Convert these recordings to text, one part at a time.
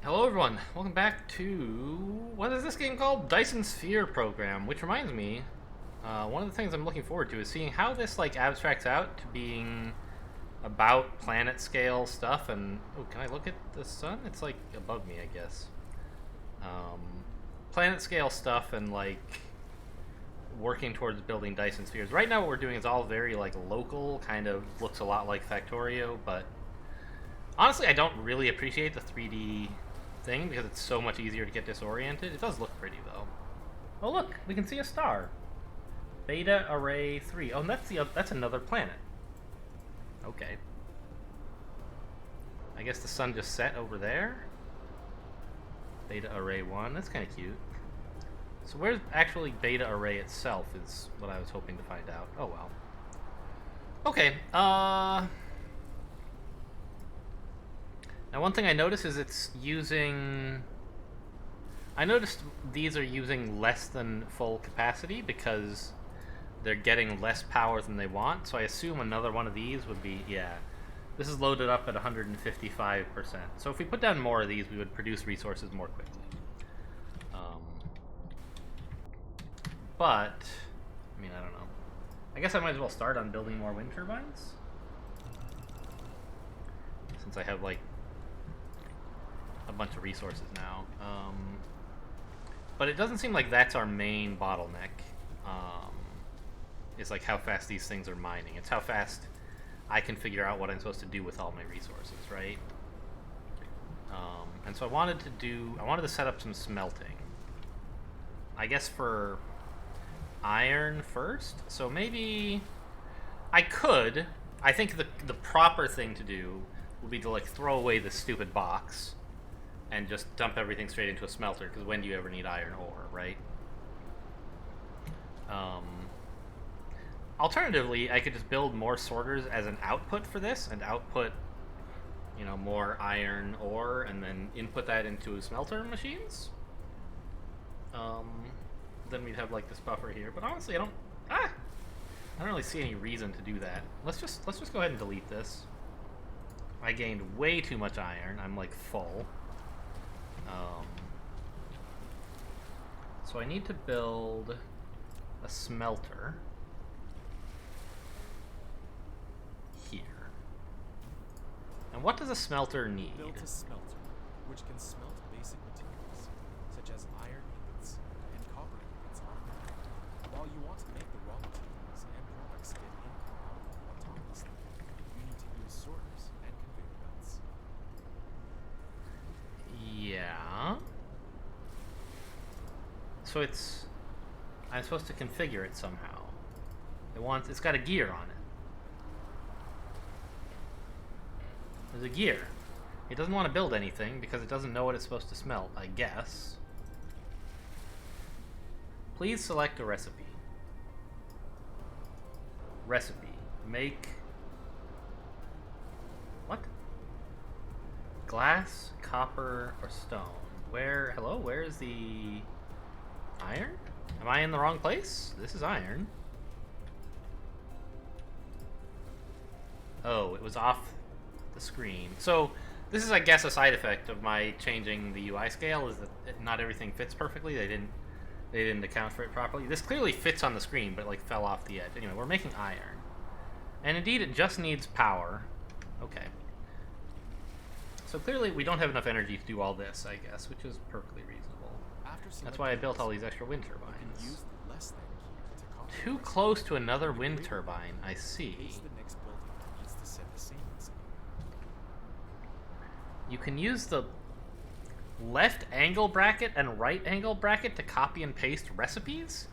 Hello everyone, welcome back to, what is this game called? Dyson Sphere Program, which reminds me, one of the things I'm looking forward to is seeing how this like abstracts out to being about planet scale stuff. And oh, can I look at the sun? It's like above me, I guess. um, Planet scale stuff and like working towards building Dyson spheres. Right now what we're doing is all very like local, kind of looks a lot like Factorio, but honestly I don't really appreciate the 3D thing because it's so much easier to get disoriented. It does look pretty though. Oh look, we can see a star. Beta Array 3. Oh, and that's another planet. Okay. I guess the sun just set over there. Beta Array 1. That's kind of cute. So where's actually Beta Array itself is what I was hoping to find out. Oh well. Okay. Now one thing I noticed is it's using... I noticed these are using less than full capacity because they're getting less power than they want, so I assume another one of these would be... yeah. This is loaded up at 155%. So if we put down more of these, we would produce resources more quickly. But, I mean, I don't know. I guess I might as well start on building more wind turbines. Since I have, like, a bunch of resources now. But it doesn't seem like that's our main bottleneck. It's like how fast these things are mining. It's how fast I can figure out what I'm supposed to do with all my resources, right? And so I wanted to set up some smelting. I guess for iron first. So maybe I think the proper thing to do would be to like throw away this stupid box and just dump everything straight into a smelter, because when do you ever need iron ore, right? Alternatively, I could just build more sorters as an output for this, and output, you know, more iron ore, and then input that into smelter machines. Then we'd have like this buffer here. But honestly, I don't really see any reason to do that. Let's just go ahead and delete this. I gained way too much iron. I'm like full. So I need to build a smelter here. And what does a smelter need? Built a smelter, which can smelt basic materials, such as iron ingots and copper ingots while you want to make the raw materials and products get in and out autonomously, you need to use sorters and conveyor belts. Yeah. So I'm supposed to configure it somehow. It's got a gear on it. There's a gear. It doesn't want to build anything because it doesn't know what it's supposed to smelt, I guess. Please select a recipe. Recipe. Make... what? Glass, copper, or stone. Hello? Where is the iron? Am I in the wrong place? This is iron. Oh, it was off the screen. So this is, I guess, a side effect of my changing the UI scale, is that not everything fits perfectly. They didn't account for it properly. This clearly fits on the screen, but like fell off the edge. Anyway, we're making iron. And indeed, it just needs power. Okay. So clearly, we don't have enough energy to do all this, I guess, which is perfectly reasonable. That's why I built all these extra wind turbines. Too close to another wind turbine, I see. You can use the left angle bracket and right angle bracket to copy and paste recipes?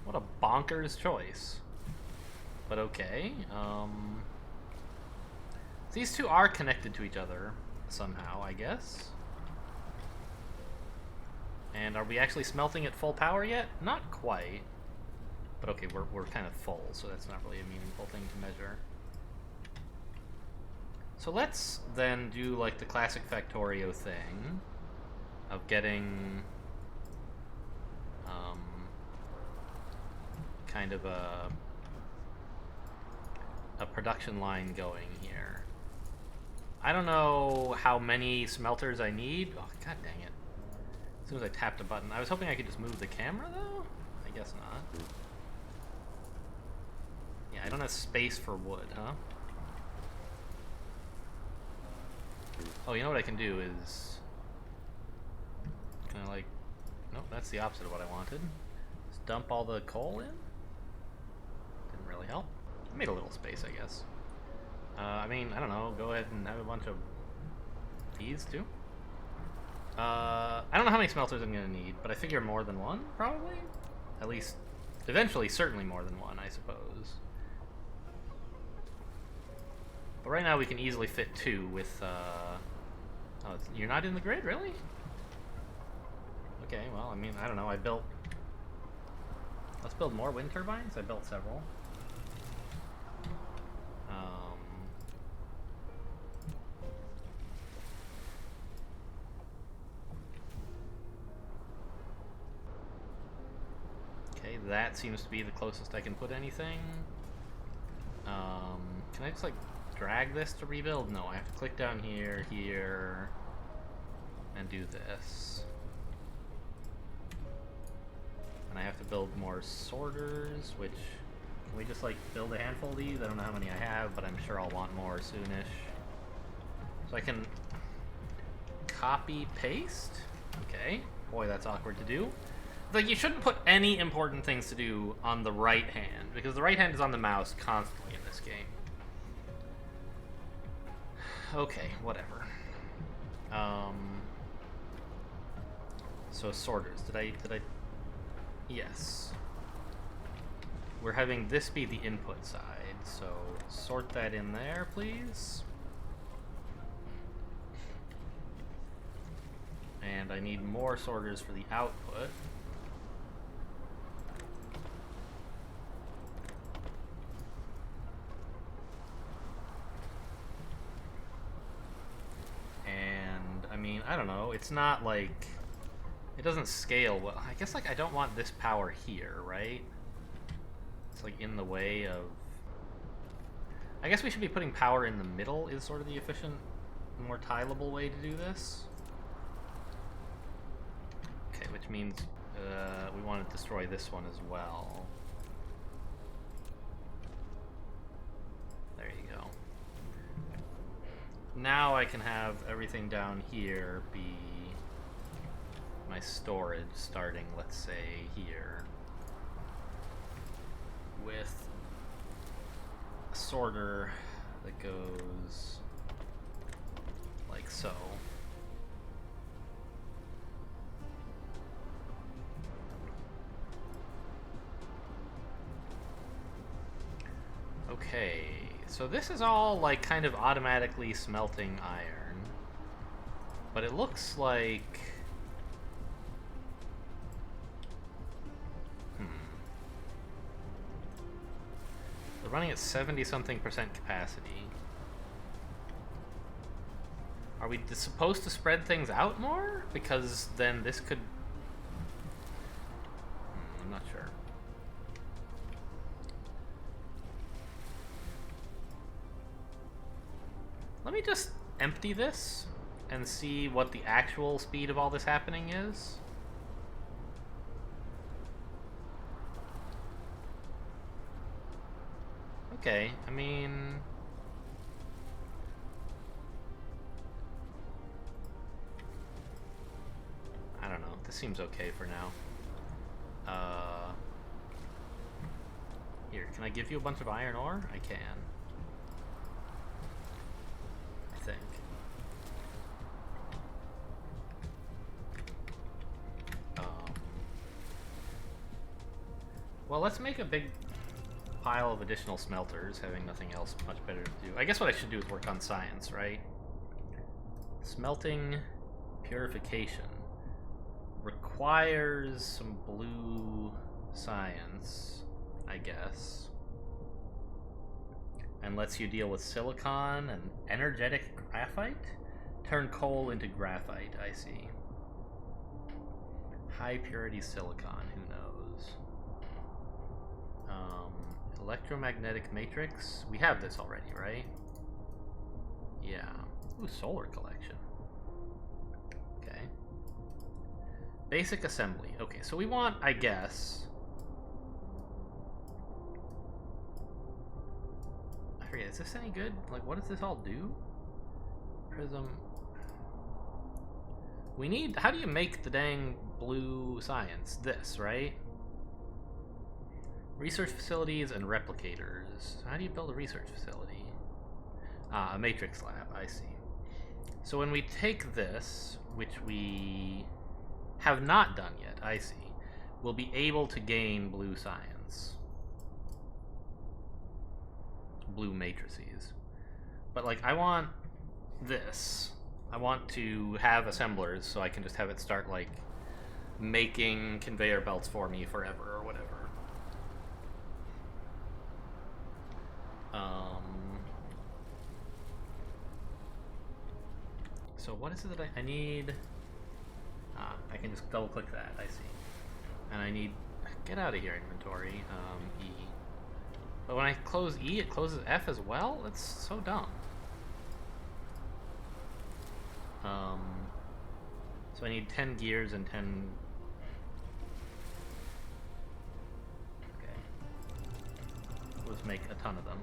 What a bonkers choice. But okay. These two are connected to each other somehow, I guess. And are we actually smelting at full power yet? Not quite. But okay, we're kind of full, so that's not really a meaningful thing to measure. So let's then do like the classic Factorio thing of getting kind of a production line going here. I don't know how many smelters I need. Oh, god dang it. As soon as I tapped a button. I was hoping I could just move the camera, though? I guess not. Yeah, I don't have space for wood, huh? Oh, you know what I can do is... Kind of like... Nope, that's the opposite of what I wanted. Just dump all the coal in? Didn't really help. I made a little space, I guess. I mean, I don't know, go ahead and have a bunch of these, too? I don't know how many smelters I'm gonna need, but I figure more than one, probably? At least, eventually, certainly more than one, I suppose. But right now we can easily fit 2 with, Oh, you're not in the grid, really? Okay, well, I mean, I don't know, I built... Let's build more wind turbines? I built several. Okay, that seems to be the closest I can put anything. Can I just, like, drag this to rebuild? No, I have to click down here, here, and do this. And I have to build more sorters, which... Can we just, like, build a handful of these? I don't know how many I have, but I'm sure I'll want more soonish. So I can... copy, paste? Okay. Boy, that's awkward to do. Like, you shouldn't put any important things to do on the right hand, because the right hand is on the mouse constantly in this game. Okay, whatever. So sorters, did I... Yes. We're having this be the input side, so sort that in there, please. And I need more sorters for the output. And, I mean, I don't know, it's not like... It doesn't scale well. I guess, like, I don't want this power here, right? It's, like, in the way of... I guess we should be putting power in the middle is sort of the efficient, more tileable way to do this. Okay, which means we want to destroy this one as well. There you go. Now I can have everything down here be my storage starting, let's say, here. With a sorter that goes like so. Okay, so this is all like kind of automatically smelting iron, but it looks like... They're running at 70-something% capacity. Are we supposed to spread things out more? Because then this could... I'm not sure. Let me just empty this and see what the actual speed of all this happening is. Okay, I mean... I don't know, this seems okay for now. Here, can I give you a bunch of iron ore? I can. I think. Well, let's make a big pile of additional smelters, having nothing else much better to do. I guess what I should do is work on science, right? Smelting purification requires some blue science, I guess. And lets you deal with silicon and energetic graphite? Turn coal into graphite, I see. High purity silicon, who knows? Electromagnetic matrix? We have this already, right? Yeah. Ooh, solar collection. Okay. Basic assembly. Okay, so we want, I guess... I forget, is this any good? Like, what does this all do? Prism... We need... How do you make the dang blue science? This, right? Research facilities and replicators. How do you build a research facility? Ah, a matrix lab, I see. So when we take this, which we have not done yet, I see, we'll be able to gain blue science. Blue matrices. But, like, I want this. I want to have assemblers so I can just have it start, like, making conveyor belts for me forever or whatever. So what is it that I need? I can just double click that, I see. And I need, get out of here inventory, E. But when I close E, it closes F as well? That's so dumb. So I need 10 gears and 10... Okay. Let's make a ton of them.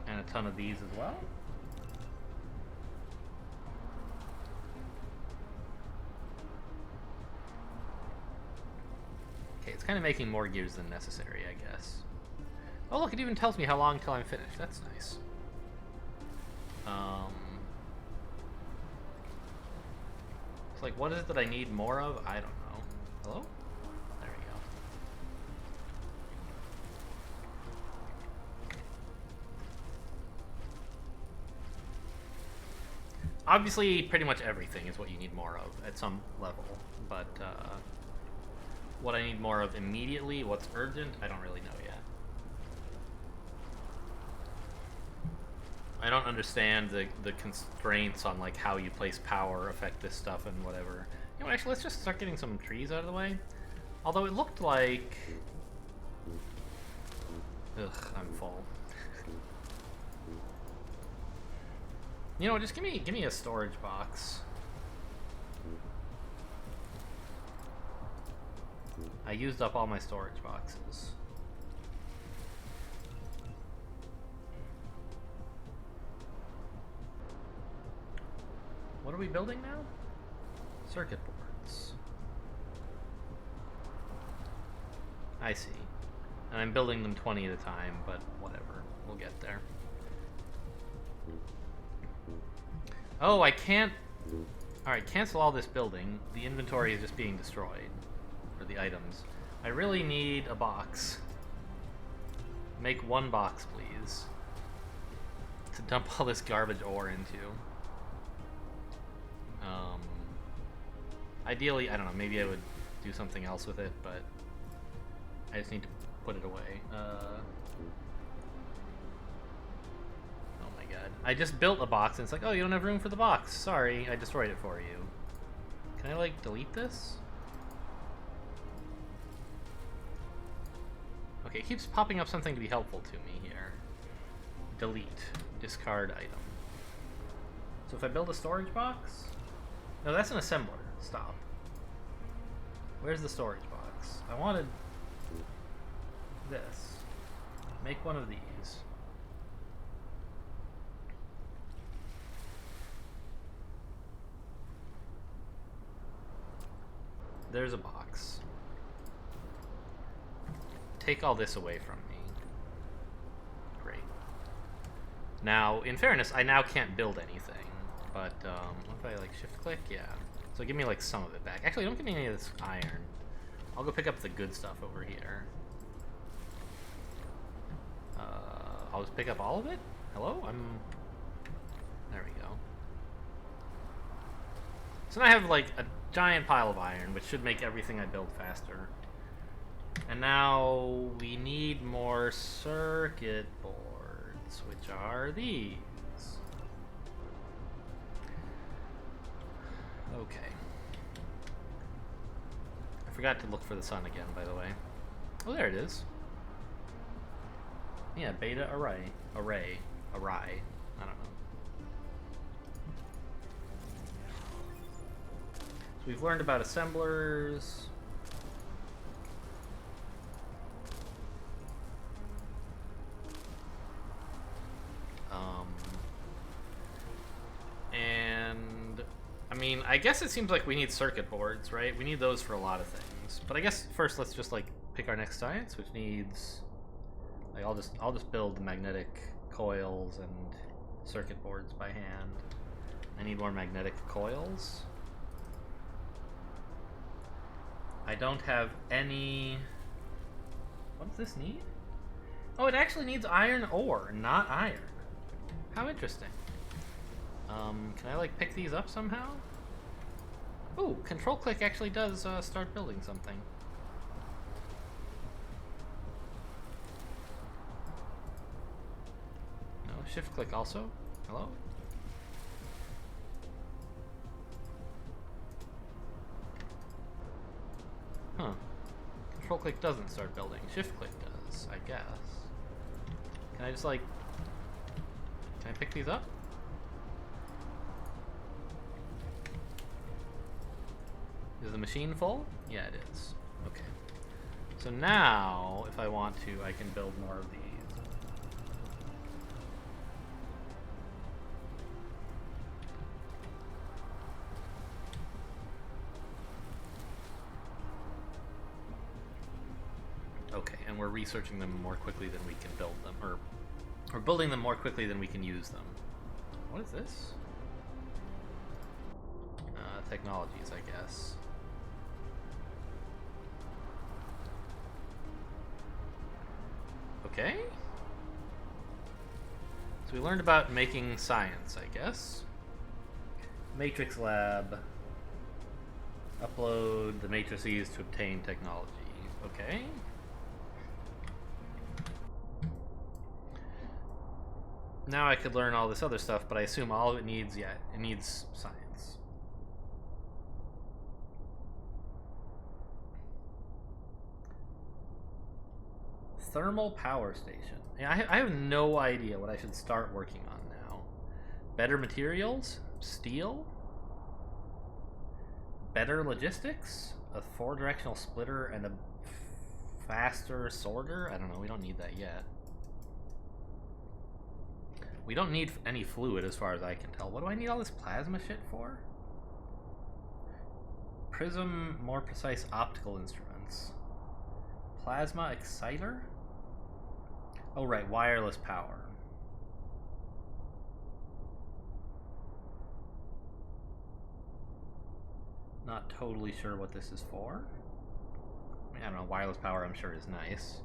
And a ton of these as well? Okay, it's kind of making more gears than necessary, I guess. Oh look, it even tells me how long till I'm finished. That's nice. It's like, what is it that I need more of? I don't know. Hello? There we go. Obviously, pretty much everything is what you need more of at some level, but what I need more of immediately, what's urgent, I don't really know yet. I don't understand the constraints on like how you place power affect this stuff and whatever. You know, actually, let's just start getting some trees out of the way. Although it looked like... Ugh, I'm full. You know, just give me a storage box. I used up all my storage boxes. What are we building now? Circuit boards. I see. And I'm building them 20 at a time, but whatever. We'll get there. Oh, I can't... Alright, cancel all this building. The inventory is just being destroyed. Or the items. I really need a box. Make one box, please. To dump all this garbage ore into. Ideally, I don't know, maybe I would do something else with it, but I just need to put it away. Oh my god. I just built a box and it's like, oh, you don't have room for the box. Sorry, I destroyed it for you. Can I, like, delete this? Okay, it keeps popping up something to be helpful to me here. Delete. Discard item. So if I build a storage box... No, that's an assembler. Stop. Where's the storage box? I wanted this. Make one of these. There's a box. Take all this away from me. Great. Now, in fairness, I now can't build anything. But, what if I, like, shift-click? Yeah. So give me, like, some of it back. Actually, don't give me any of this iron. I'll go pick up the good stuff over here. I'll just pick up all of it? Hello? There we go. So now I have, like, a giant pile of iron, which should make everything I build faster. And now we need more circuit boards, which are these. Okay. I forgot to look for the sun again, by the way. Oh, there it is. Yeah, beta array. Array. I don't know. So we've learned about assemblers. And I mean, I guess it seems like we need circuit boards, right? We need those for a lot of things. But I guess first let's just like pick our next science, which needs like I'll just build the magnetic coils and circuit boards by hand. I need more magnetic coils. I don't have any. What does this need? Oh, it actually needs iron ore, not iron. How interesting. Can I like pick these up somehow? Ooh, control click actually does start building something. No, shift click also? Hello? Huh. Control click doesn't start building. Shift click does, I guess. Can I just like... Can I pick these up? Is the machine full? Yeah, it is. Okay. So now, if I want to, I can build more of these. Okay, and we're researching them more quickly than we can build them, or we're building them more quickly than we can use them. What is this? Technologies, I guess. Okay. So we learned about making science, I guess. Matrix lab. Upload the matrices to obtain technology. Okay. Now I could learn all this other stuff, but I assume all of it needs, yeah, it needs science. Thermal power station. Yeah, I have no idea what I should start working on now. Better materials? Steel? Better logistics? A 4-directional splitter and a faster sorter? I don't know, we don't need that yet. We don't need any fluid as far as I can tell. What do I need all this plasma shit for? Prism, more precise optical instruments. Plasma exciter? Oh right, wireless power. Not totally sure what this is for. I mean, I don't know, wireless power I'm sure is nice.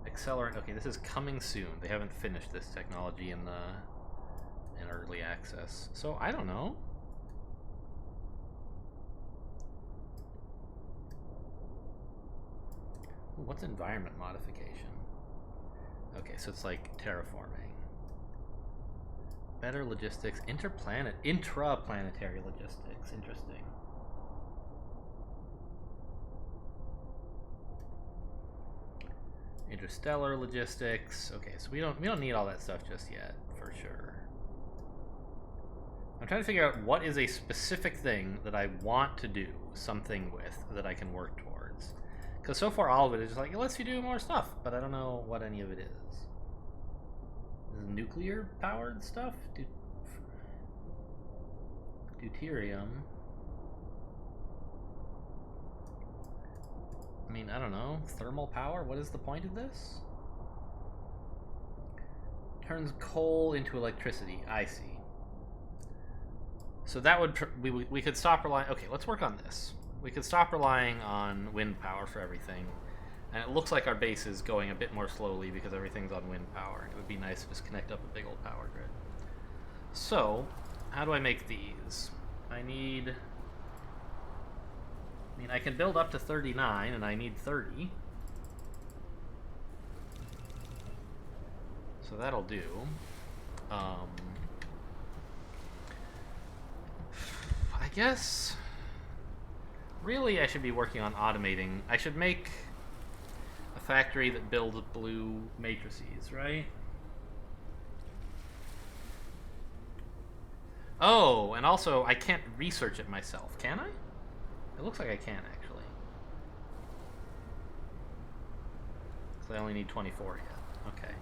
Accelerant, okay, this is coming soon. They haven't finished this technology in early access. So I don't know. What's environment modification? Okay, so it's like terraforming. Better logistics, intraplanetary logistics. Interesting. Interstellar logistics. Okay, so we don't need all that stuff just yet, for sure. I'm trying to figure out what is a specific thing that I want to do something with that I can work towards. Because so far all of it is just like, it lets you do more stuff, but I don't know what any of it is. Is it nuclear powered stuff? Deuterium. I mean, I don't know. Thermal power? What is the point of this? Turns coal into electricity. I see. So that would... we could stop relying... Okay, let's work on this. We could stop relying on wind power for everything. And it looks like our base is going a bit more slowly because everything's on wind power. It would be nice to just connect up a big old power grid. So, how do I make these? I need... I mean, I can build up to 39, and I need 30. So that'll do. I guess... Really, I should be working on automating. I should make a factory that builds blue matrices, right? Oh, and also I can't research it myself, can I? It looks like I can, actually. So I only need 24 yet. Okay.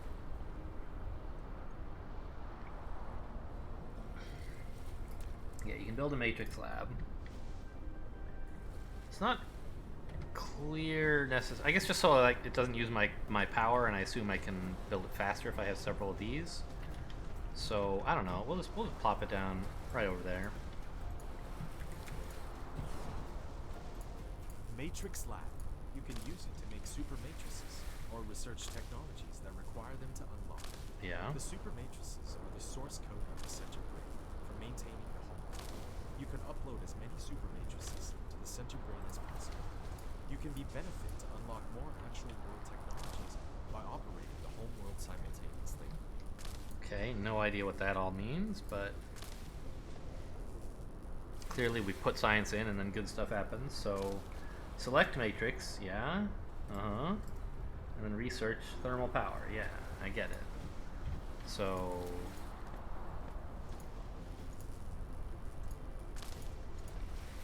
Yeah, you can build a matrix lab. It's not clear necessarily. I guess just so like it doesn't use my power, and I assume I can build it faster if I have several of these. So I don't know. We'll just plop it down right over there. Matrix Lab. You can use it to make super matrices or research technologies that require them to unlock. Yeah. The super matrices are the source code of the center brain for maintaining the home. You can upload as many super matrices to the center brain as possible. You can be benefit to unlock more actual world technologies by operating the home world simultaneously. Okay, no idea what that all means, but clearly we put science in and then good stuff happens. So select matrix, yeah. And then research thermal power, yeah, I get it. So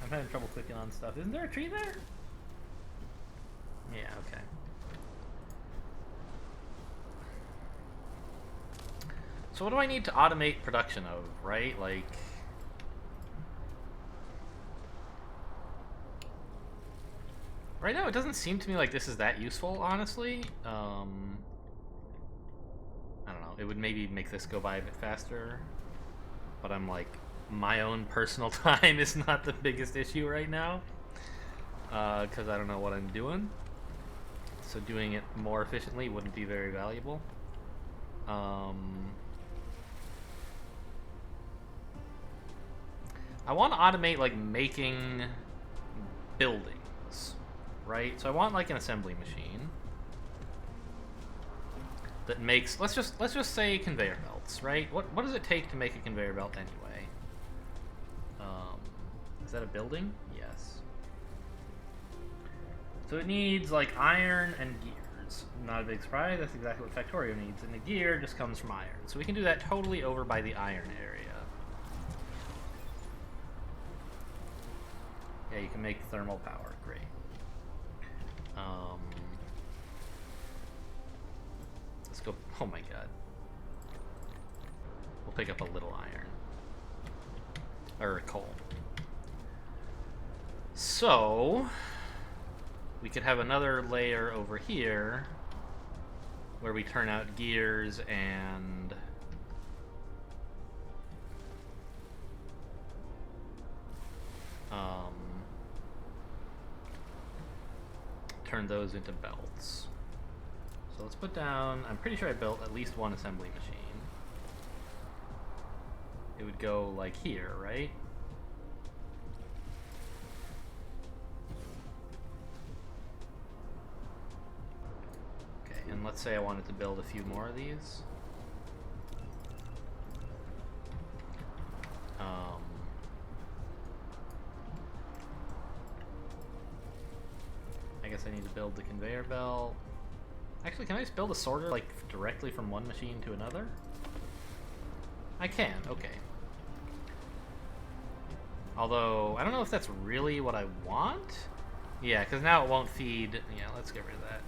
I'm having trouble clicking on stuff. Isn't there a tree there? Yeah, okay. So what do I need to automate production of, right? Like, right now it doesn't seem to me like this is that useful, honestly. I don't know. It would maybe make this go by a bit faster. But I'm like, my own personal time is not the biggest issue right now. Because I don't know what I'm doing. So doing it more efficiently wouldn't be very valuable. I want to automate like making buildings, right? So I want like an assembly machine that makes let's just say conveyor belts, right? What does it take to make a conveyor belt anyway? Is that a building? Yes. So it needs like iron and gears. Not a big surprise. That's exactly what Factorio needs, and the gear just comes from iron. So we can do that totally over by the iron area. Yeah, you can make thermal power. Great. Let's go. Oh my god. We'll pick up a little iron. Or coal. So we could have another layer over here where we turn out gears and turn those into belts. So let's put down, I'm pretty sure I built at least one assembly machine. It would go like here, right? Okay, and let's say I wanted to build a few more of these. I guess I need to build the conveyor belt. Actually, can I just build a sorter like directly from one machine to another? I can, okay. Although, I don't know if that's really what I want. Yeah, because now it won't feed. Yeah, let's get rid of that.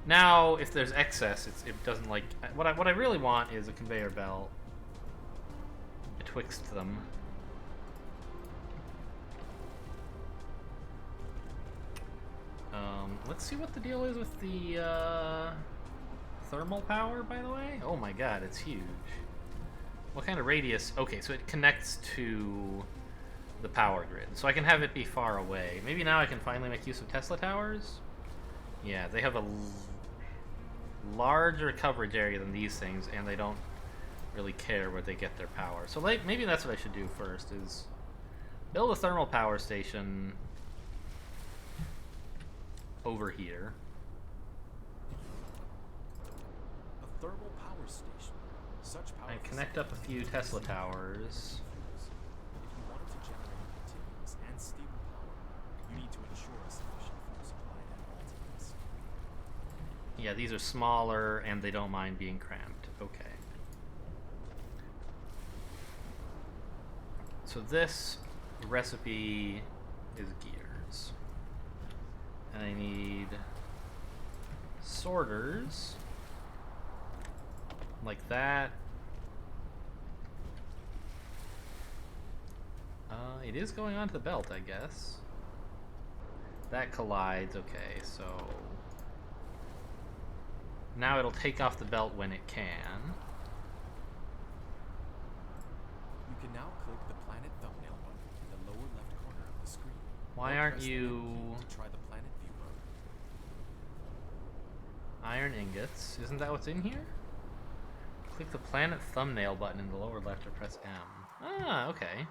Now, if there's excess, it doesn't like... What I really want is a conveyor belt betwixt them. Let's see what the deal is with the thermal power, by the way. Oh my god, it's huge. What kind of radius? Okay, so it connects to the power grid. So I can have it be far away. Maybe now I can finally make use of Tesla towers? Yeah, they have a larger coverage area than these things, and they don't really care where they get their power. So like, maybe that's what I should do first, is build a thermal power station over here. A thermal power station. Such power And connect up a few Tesla towers. If you wanted to generate continuous and stable power, you need to ensure a sufficient fuel supply at all times. Yeah, these are smaller and they don't mind being cramped. Okay. So this recipe is gears. And I need sorters. Like that. It is going onto the belt, I guess. That collides, okay, so... Now it'll take off the belt when it can. You can now click the planet thumbnail button in the lower left corner of the screen. Why Or aren't press the you... N key to try the planet view mode. Iron ingots? Isn't that what's in here? Click the planet thumbnail button in the lower left or press M. Ah, okay.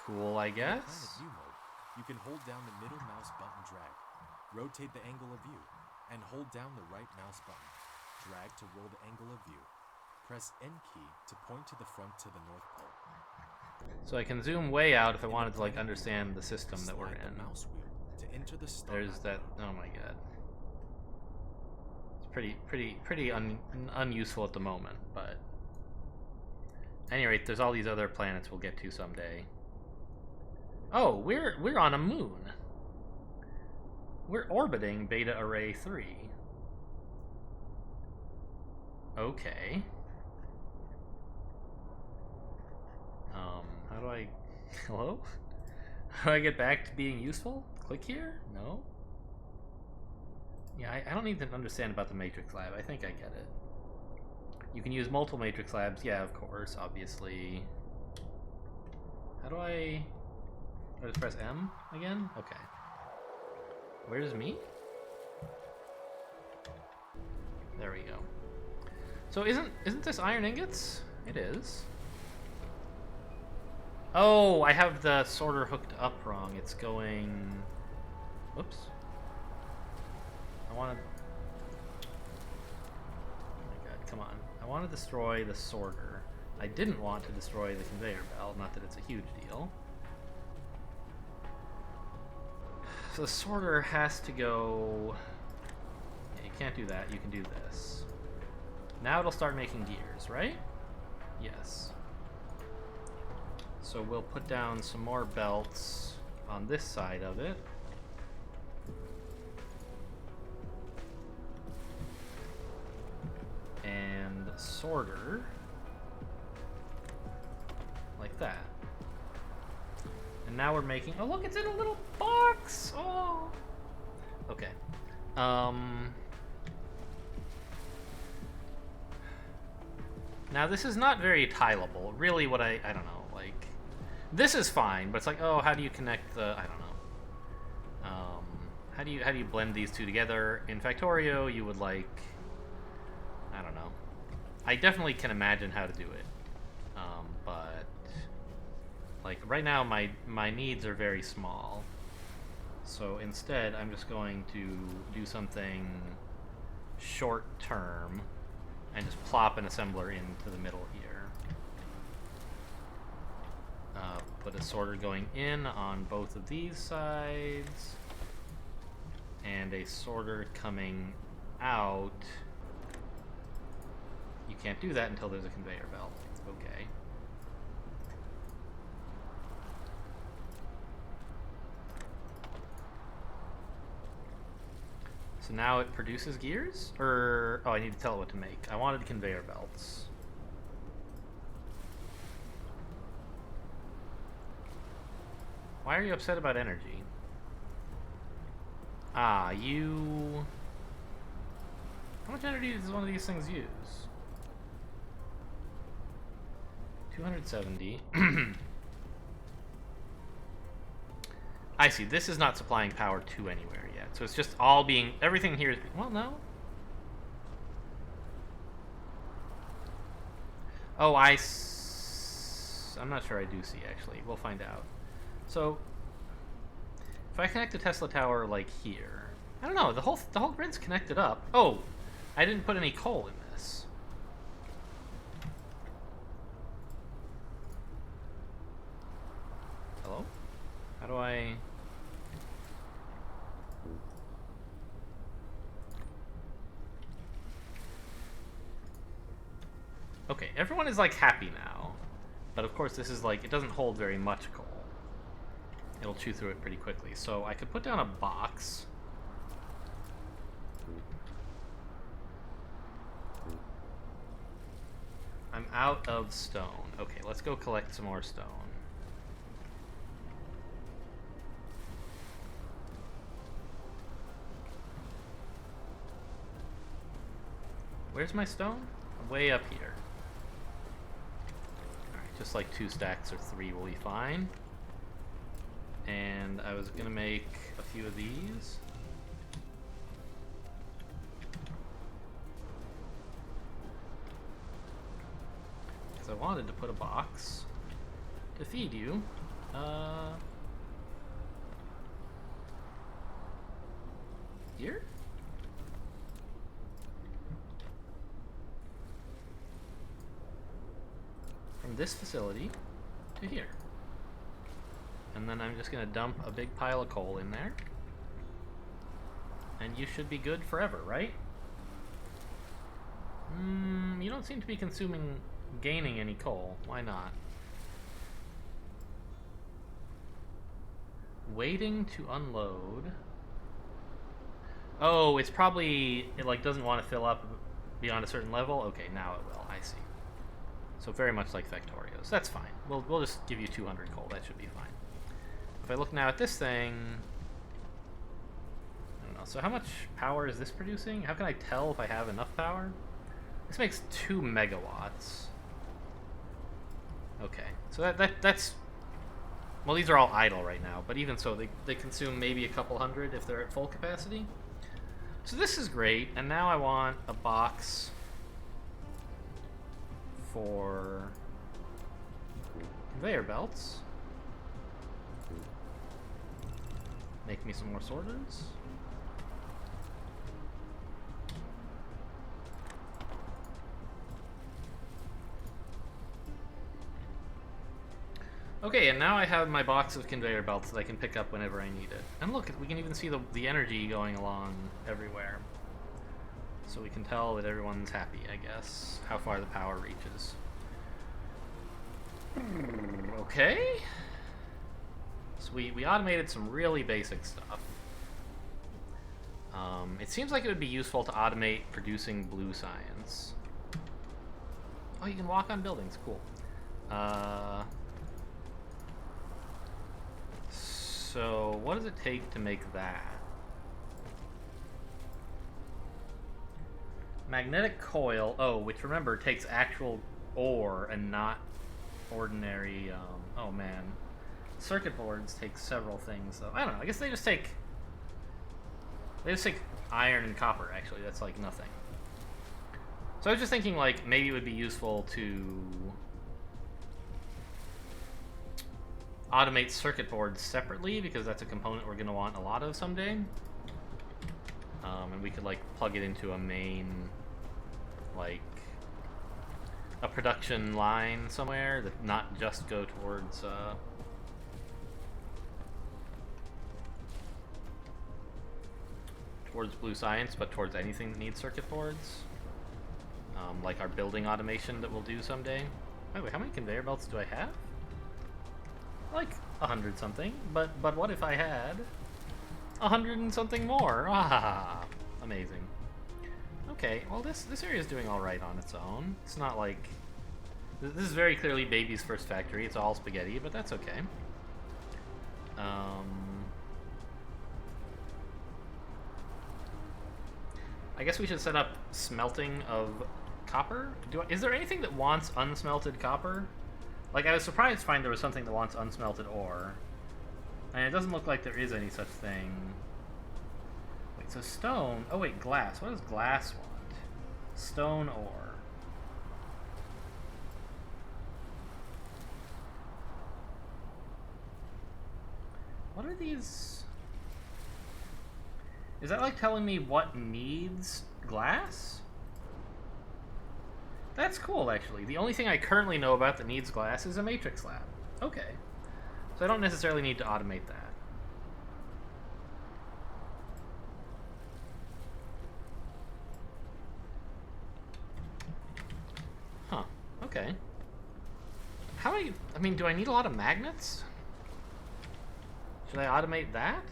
Cool, I In the planet guess. view mode, you can hold down the middle mouse button drag, rotate the angle of view, and hold down the right mouse button. Drag to roll the angle of view. Press N key to point to the front to the North Pole. So I can zoom way out if I In the wanted to like planet view understand mode, the system that we're slide the in. mouse wheel to enter the start There's that. Oh my god. It's pretty unuseful at the moment, but at any rate, there's all these other planets we'll get to someday. Oh, we're on a moon. We're orbiting Beta Array 3. Okay. How do I... Hello? How do I get back to being useful? Click here? No? Yeah, I don't need to understand about the matrix lab. I think I get it. You can use multiple matrix labs. Yeah, of course, obviously. How do I just press M again? Okay. Where's me? There we go. So isn't this iron ingots? It is. Oh, I have the sorter hooked up wrong. It's going... Whoops. I want to... Oh my god, come on. I want to destroy the sorter. I didn't want to destroy the conveyor belt, not that it's a huge deal. So the sorter has to go... Yeah, you can't do that, you can do this. Now it'll start making gears, right? Yes. So we'll put down some more belts on this side of it. And sorter. Like that. And now we're making... Oh, look, it's in a little box! Oh! Okay. Now, this is not very tileable. Really, what I don't know, like... This is fine, but it's like, oh, how do you connect the... I don't know. How do you blend these two together? In Factorio, you would, like... I don't know. I definitely can imagine how to do it. But... Like, right now, my needs are very small. So instead, I'm just going to do something short-term and just plop an assembler into the middle here. Put a sorter going in on both of these sides, and a sorter coming out. You can't do that until there's a conveyor belt. Okay. So now it produces gears? Or, oh, I need to tell it what to make. I wanted conveyor belts. Why are you upset about energy? Ah, you... How much energy does one of these things use? 270. I see, this is not supplying power to anywhere yet. So it's just all being... Everything here is... Well, no. Oh, I'm not sure I do see, actually. We'll find out. So, if I connect the Tesla tower, like, here... I don't know, the whole grid's connected up. Oh, I didn't put any coal in this. Hello? How do I... Okay, everyone is, like, happy now. But of course, this is like, it doesn't hold very much coal. It'll chew through it pretty quickly. So I could put down a box. I'm out of stone. Okay, let's go collect some more stone. Where's my stone? Way up here. Alright, just like 2 stacks or 3 will be fine. And I was gonna make a few of these. Because I wanted to put a box to feed you. Here? From this facility to here. And then I'm just gonna dump a big pile of coal in there. And you should be good forever, right? You don't seem to be gaining any coal. Why not? Waiting to unload. Oh, it's probably, it like doesn't want to fill up beyond a certain level? Okay, now it will, I see. So very much like Factorios. That's fine. We'll just give you 200 coal, that should be fine. If I look now at this thing, I don't know, so how much power is this producing? How can I tell if I have enough power? This makes 2 megawatts. Okay, so that's... Well, these are all idle right now, but even so, they consume maybe a couple hundred if they're at full capacity. So this is great, and now I want a box for conveyor belts. Make me some more sorters. Okay, and now I have my box of conveyor belts that I can pick up whenever I need it. And look, we can even see the energy going along everywhere. So we can tell that everyone's happy, I guess, how far the power reaches. Okay. So we automated some really basic stuff. It seems like it would be useful to automate producing blue science. Oh, you can walk on buildings, cool. So what does it take to make that? Magnetic coil, oh, which remember takes actual ore and not ordinary, oh man. Circuit boards take several things though. I don't know, I guess they just take iron and copper actually, that's like nothing. So I was just thinking like maybe it would be useful to automate circuit boards separately because that's a component we're going to want a lot of someday. And we could like plug it into a main, like a production line somewhere that not just go towards blue science, but towards anything that needs circuit boards. Like our building automation that we'll do someday. By the way, how many conveyor belts do I have? Like 100 something, but what if I had 100 and something more? Ah, amazing. Okay, well this area is doing all right on its own. It's not like this is very clearly baby's first factory. It's all spaghetti, but that's okay. I guess we should set up smelting of copper. Is there anything that wants unsmelted copper? Like, I was surprised to find there was something that wants unsmelted ore. And it doesn't look like there is any such thing. Wait, so stone... Oh, wait, glass. What does glass want? Stone ore. What are these... Is that like telling me what needs glass? That's cool, actually. The only thing I currently know about that needs glass is a matrix lab. Okay. So I don't necessarily need to automate that. Huh. Okay. How I mean, do I need a lot of magnets? Should I automate that?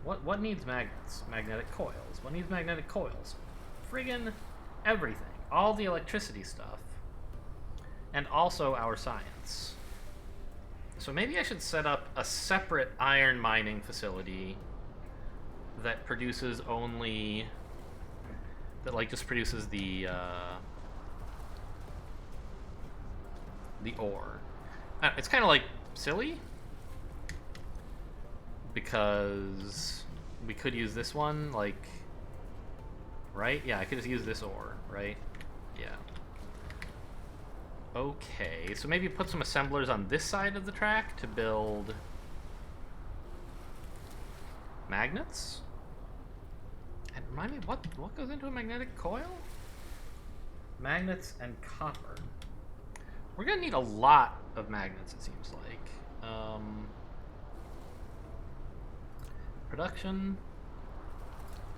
What needs magnets? Magnetic coils. What needs magnetic coils? Friggin' everything. All the electricity stuff. And also our science. So maybe I should set up a separate iron mining facility that produces only... that, like, just produces the ore. It's kind of, like, silly. Because we could use this one, like... right? Yeah, I could just use this ore, right? Yeah. Okay, so maybe put some assemblers on this side of the track to build... magnets? And remind me, what goes into a magnetic coil? Magnets and copper. We're gonna need a lot of magnets, it seems like. Production...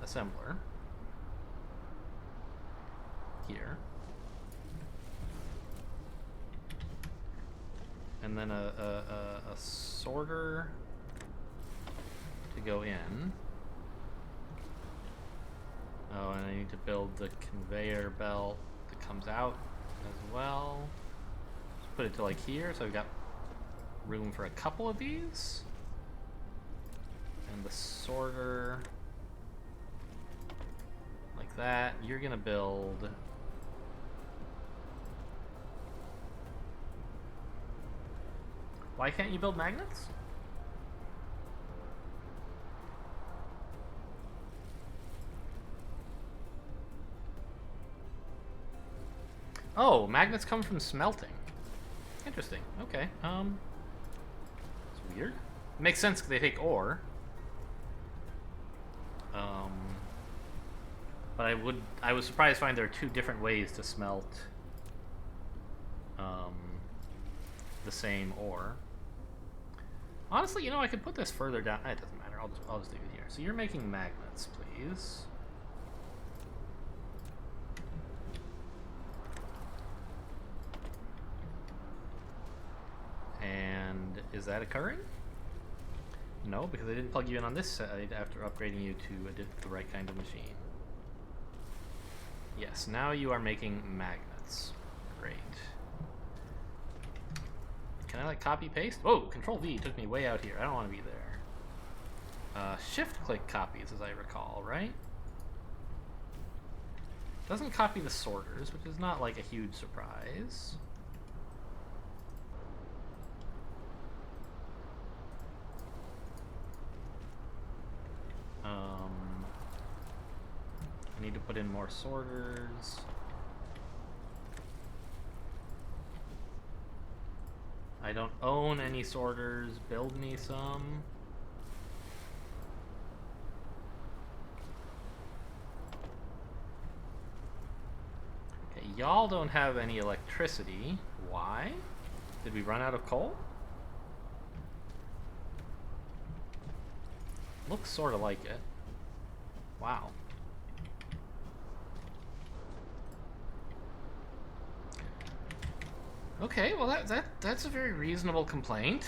assembler. Here. And then a sorter to go in. Oh, and I need to build the conveyor belt that comes out as well. Just put it to like here, so I've got room for a couple of these. And the sorter like that. You're gonna build... Why can't you build magnets? Oh, magnets come from smelting. Interesting. Okay. It's weird. It makes sense because they take ore. But I was surprised to find there are two different ways to smelt the same ore. Honestly, you know, I could put this further down. It doesn't matter. I'll just leave it here. So you're making magnets, please. And is that occurring? No, because I didn't plug you in on this side after upgrading you to the right kind of machine. Yes, now you are making magnets. Great. Can I, like, copy paste? Whoa, Control V took me way out here. I don't want to be there. Shift click copies, as I recall, right? Doesn't copy the sorters, which is not, like, a huge surprise. I need to put in more sorters. I don't own any sorters. Build me some. Okay, y'all don't have any electricity. Why? Did we run out of coal? Looks sort of like it. Wow. Okay, well that's a very reasonable complaint.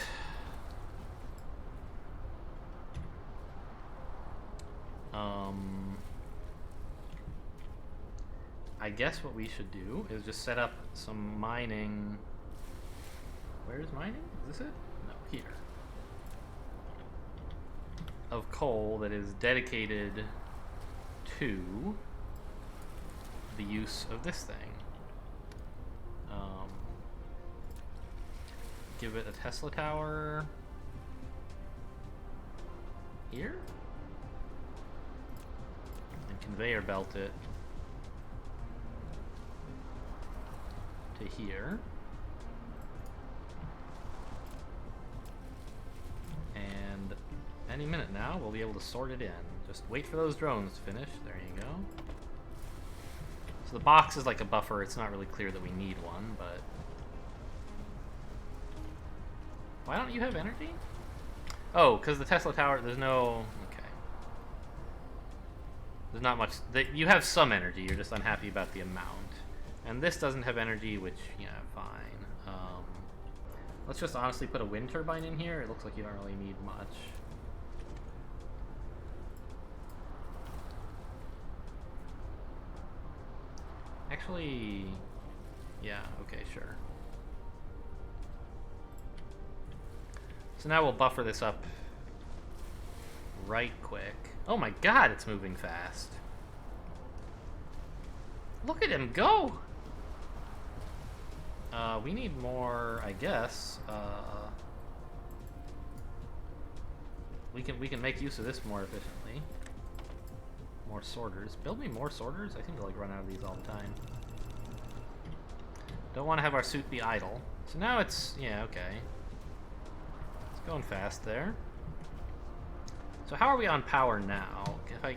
I guess what we should do is just set up some mining. Where's mining? Is this it? No, here. Of coal that is dedicated to the use of this thing. Give it a Tesla tower here, and conveyor belt it to here, and any minute now we'll be able to sort it in. Just wait for those drones to finish. There you go. So the box is like a buffer. It's not really clear that we need one, but why don't you have energy? Oh, because the Tesla tower, there's no... Okay. There's not much... You have some energy, you're just unhappy about the amount. And this doesn't have energy, which, yeah, fine. Let's just honestly put a wind turbine in here. It looks like you don't really need much. Actually, yeah, okay, sure. So now we'll buffer this up right quick. Oh my god, it's moving fast. Look at him go! We need more, I guess. We can make use of this more efficiently. More sorters. Build me more sorters? I seem to like run out of these all the time. Don't want to have our suit be idle. So now it's, yeah, okay. It's going fast there. So how are we on power now? If I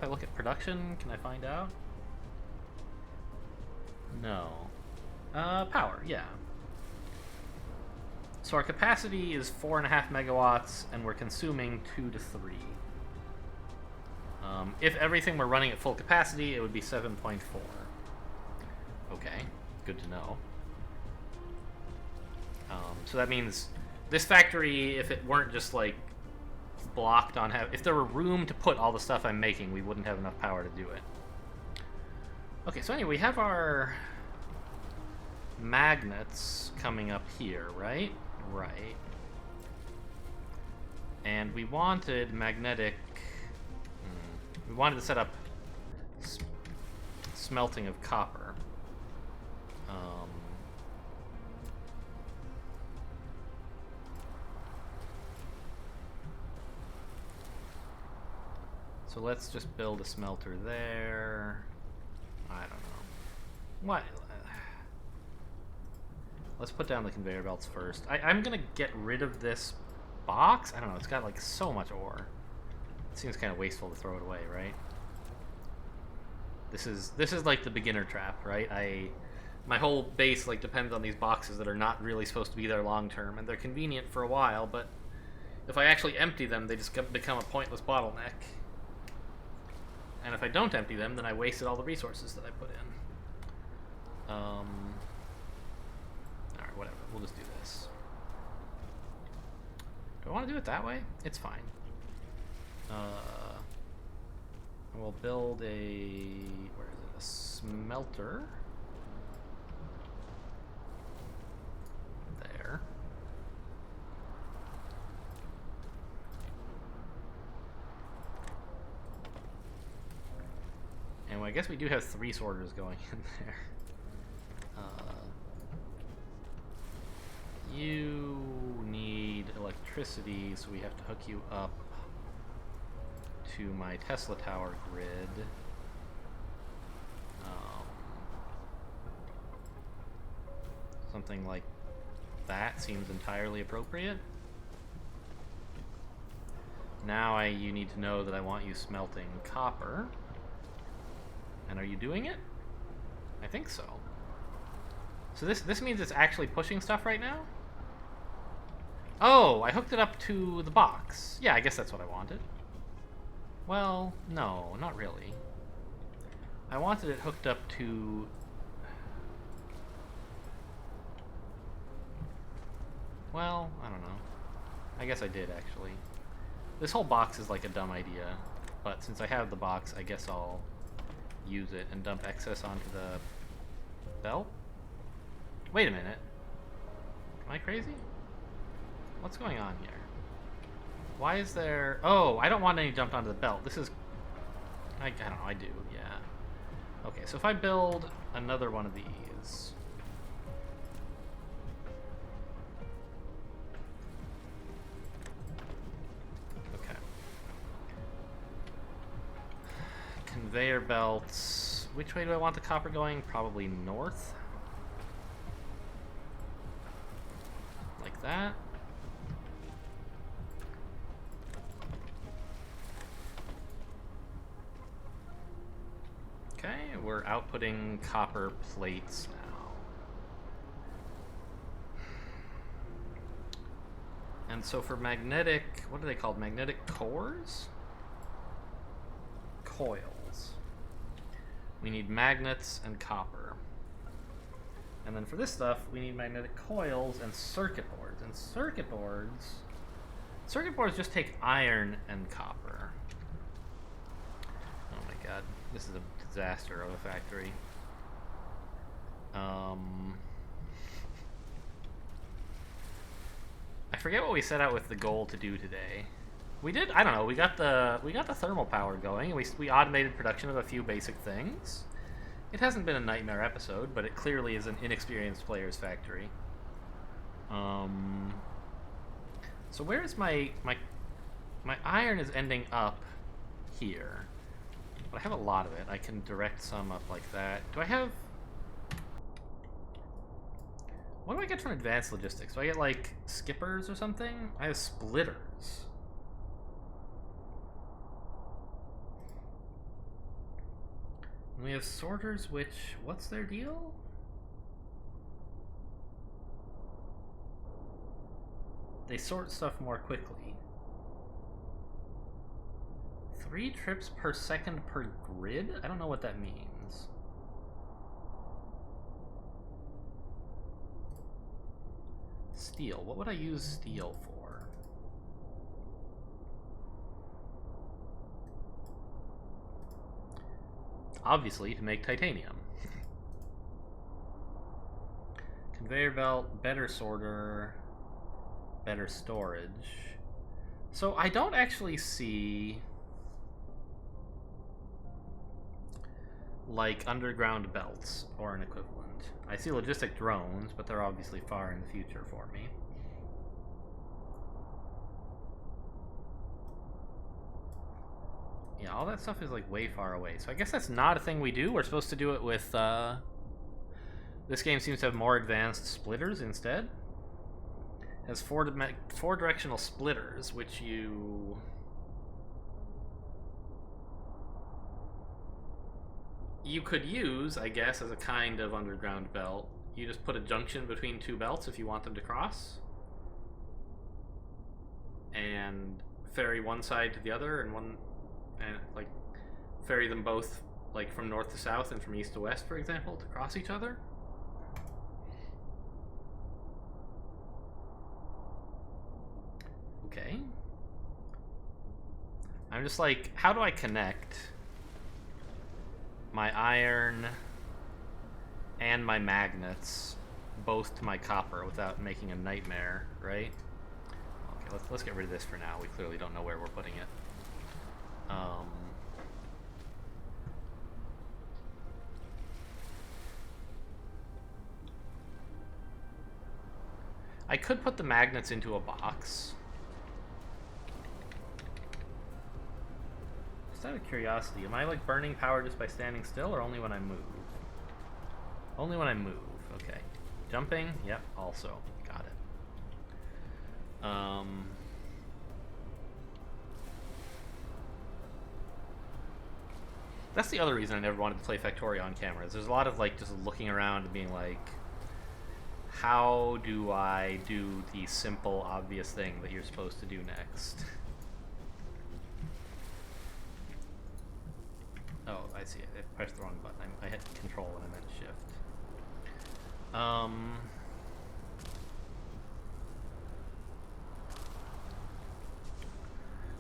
look at production, can I find out? No. Power, yeah. So our capacity is 4.5 megawatts, and we're consuming 2 to 3. If everything were running at full capacity, it would be 7.4. Okay, good to know. So that means this factory, if it weren't just like blocked on if there were room to put all the stuff I'm making, we wouldn't have enough power to do it. Okay, so anyway, we have our magnets coming up here, right? Right. And we wanted magnetic... we wanted to set up smelting of copper. So let's just build a smelter there. I don't know. What? Let's put down the conveyor belts first. I'm gonna get rid of this box. I don't know, it's got like so much ore. It seems kind of wasteful to throw it away, right? This is like the beginner trap, right? My whole base like depends on these boxes that are not really supposed to be there long term, and they're convenient for a while, but if I actually empty them, they just become a pointless bottleneck. And if I don't empty them, then I wasted all the resources that I put in. Alright, whatever. We'll just do this. Do I want to do it that way? It's fine. We'll build a... where is it? A smelter. There. And I guess we do have 3 sorters going in there. You need electricity, so we have to hook you up to my Tesla tower grid. Something like that seems entirely appropriate. Now you need to know that I want you smelting copper. And are you doing it? I think so. So this means it's actually pushing stuff right now? Oh, I hooked it up to the box. Yeah, I guess that's what I wanted. Well, no, not really. I wanted it hooked up to... well, I don't know. I guess I did, actually. This whole box is like a dumb idea, but since I have the box, I guess I'll use it and dump excess onto the belt? Wait a minute. Am I crazy? What's going on here? Why is there... oh, I don't want any dumped onto the belt. This is... I don't know, I do, yeah. Okay, so if I build another one of these... okay. Conveyor belts... which way do I want the copper going? Probably north. Like that. Okay, we're outputting copper plates now. And so for magnetic, what are they called? Magnetic cores? Coils. We need magnets and copper. And then for this stuff, we need magnetic coils and circuit boards. And circuit boards just take iron and copper. Oh my god, this is a disaster of a factory. I forget what we set out with the goal to do today. We did, I don't know, we got the thermal power going, and we automated production of a few basic things. It hasn't been a nightmare episode, but it clearly is an inexperienced player's factory. So where is my iron is ending up here. But I have a lot of it. I can direct some up like that. Do I have... What do I get from advanced logistics? Do I get, like, skippers or something? I have splitters. And we have sorters, which... What's their deal? They sort stuff more quickly. 3 trips per second per grid? I don't know what that means. Steel. What would I use steel for? Obviously, to make titanium. Conveyor belt, better sorter, better storage. So I don't actually see... like underground belts or an equivalent. I see logistic drones, but they're obviously far in the future for me. Yeah, all that stuff is like way far away. So I guess that's not a thing we do. We're supposed to do it with, this game seems to have more advanced splitters instead. It has four directional splitters, which you could use, I guess, as a kind of underground belt. You just put a junction between 2 belts if you want them to cross. And ferry one side to the other, and like ferry them both like from north to south and from east to west, for example, to cross each other. Okay. I'm just like, how do I connect my iron and my magnets both to my copper without making a nightmare, right? Okay, let's get rid of this for now. We clearly don't know where we're putting it. I could put the magnets into a box. Just out of curiosity, am I like burning power just by standing still, or only when I move? Only when I move, okay. Jumping, yep, also, got it. That's the other reason I never wanted to play Factorio on camera. There's a lot of like just looking around and being like, how do I do the simple, obvious thing that you're supposed to do next? Oh, I see it. I pressed the wrong button. I hit control and I meant shift.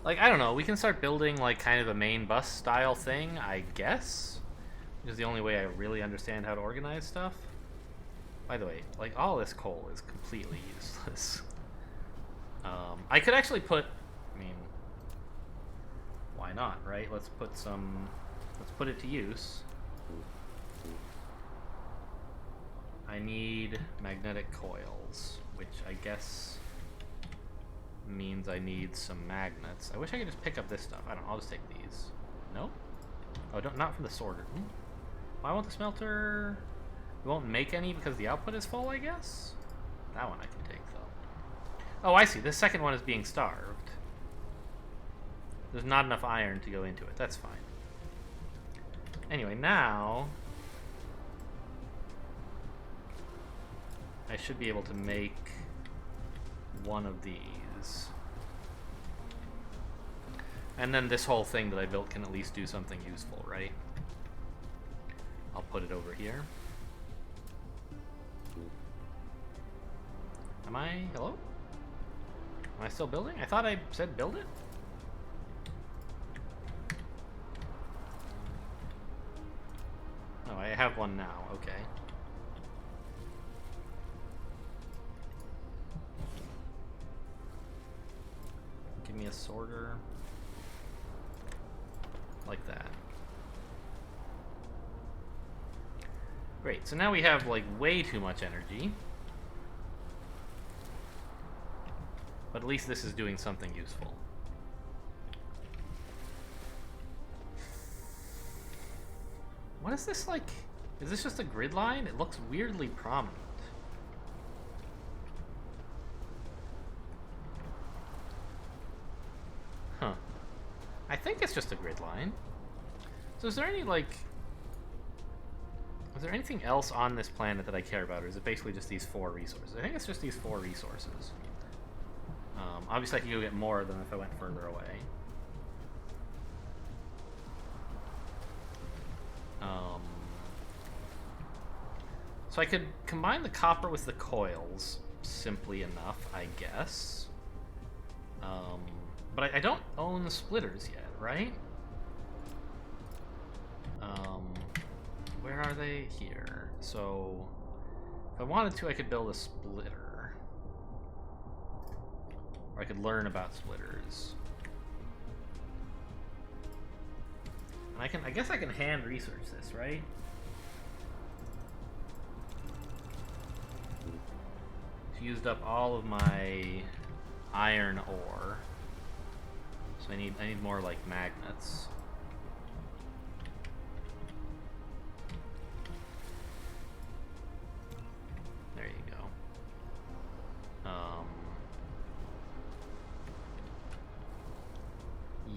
Like, I don't know. We can start building, like, kind of a main bus style thing, I guess. Which is the only way I really understand how to organize stuff. By the way, like, all this coal is completely useless. I could actually put... I mean... Why not, right? Let's put it to use. I need magnetic coils, which I guess means I need some magnets. I wish I could just pick up this stuff. I don't know, I'll just take these. No? Oh, not from the sorter. Why won't the smelter... We won't make any because the output is full, I guess? That one I can take, though. Oh, I see. This second one is being starved. There's not enough iron to go into it. That's fine. Anyway, now... I should be able to make one of these. And then this whole thing that I built can at least do something useful, right? I'll put it over here. Am I... Hello? Am I still building? I thought I said build it? Oh, I have one now. Okay. Give me a sorter. Like that. Great, so now we have, like, way too much energy. But at least this is doing something useful. What is this, like... Is this just a grid line? It looks weirdly prominent. Huh. I think it's just a grid line. So is there any, like... Is there anything else on this planet that I care about, or is it basically just these 4 resources? I think it's just these 4 resources. Obviously I can go get more of them if I went further away. So I could combine the copper with the coils simply enough, I guess. But I don't own the splitters yet, right? Where are they? Here. So, if I wanted to, I could build a splitter. Or I could learn about splitters. And I guess I can hand research this, right? Used up all of my iron ore. So I need more, like, magnets. There you go.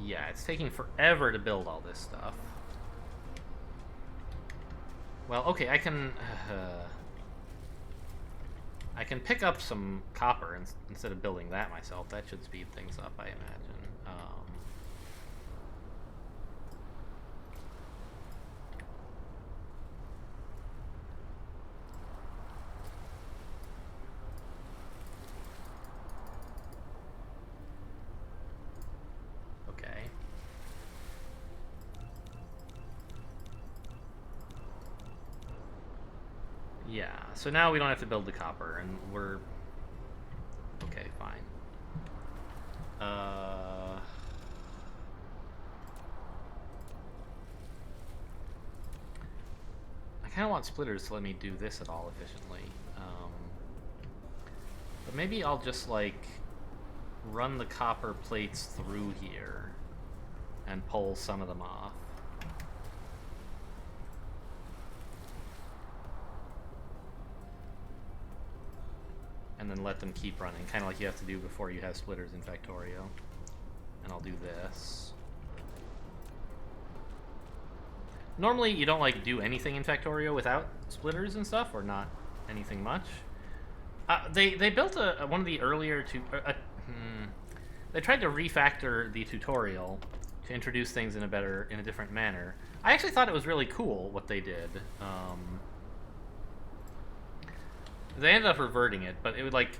Yeah, it's taking forever to build all this stuff. Well, okay, I can pick up some copper instead of building that myself. That should speed things up, I imagine. Okay. Yeah, so now we don't have to build the copper, and we're... Okay, fine. I kind of want splitters to let me do this at all efficiently. But maybe I'll just, like, run the copper plates through here and pull some of them off. And then let them keep running, kind of like you have to do before you have splitters in Factorio. And I'll do this. Normally, you don't, like, do anything in Factorio without splitters and stuff, or not anything much. They built one of the earlier... They tried to refactor the tutorial to introduce things in a different manner. I actually thought it was really cool what they did. They ended up reverting it, but it would, like...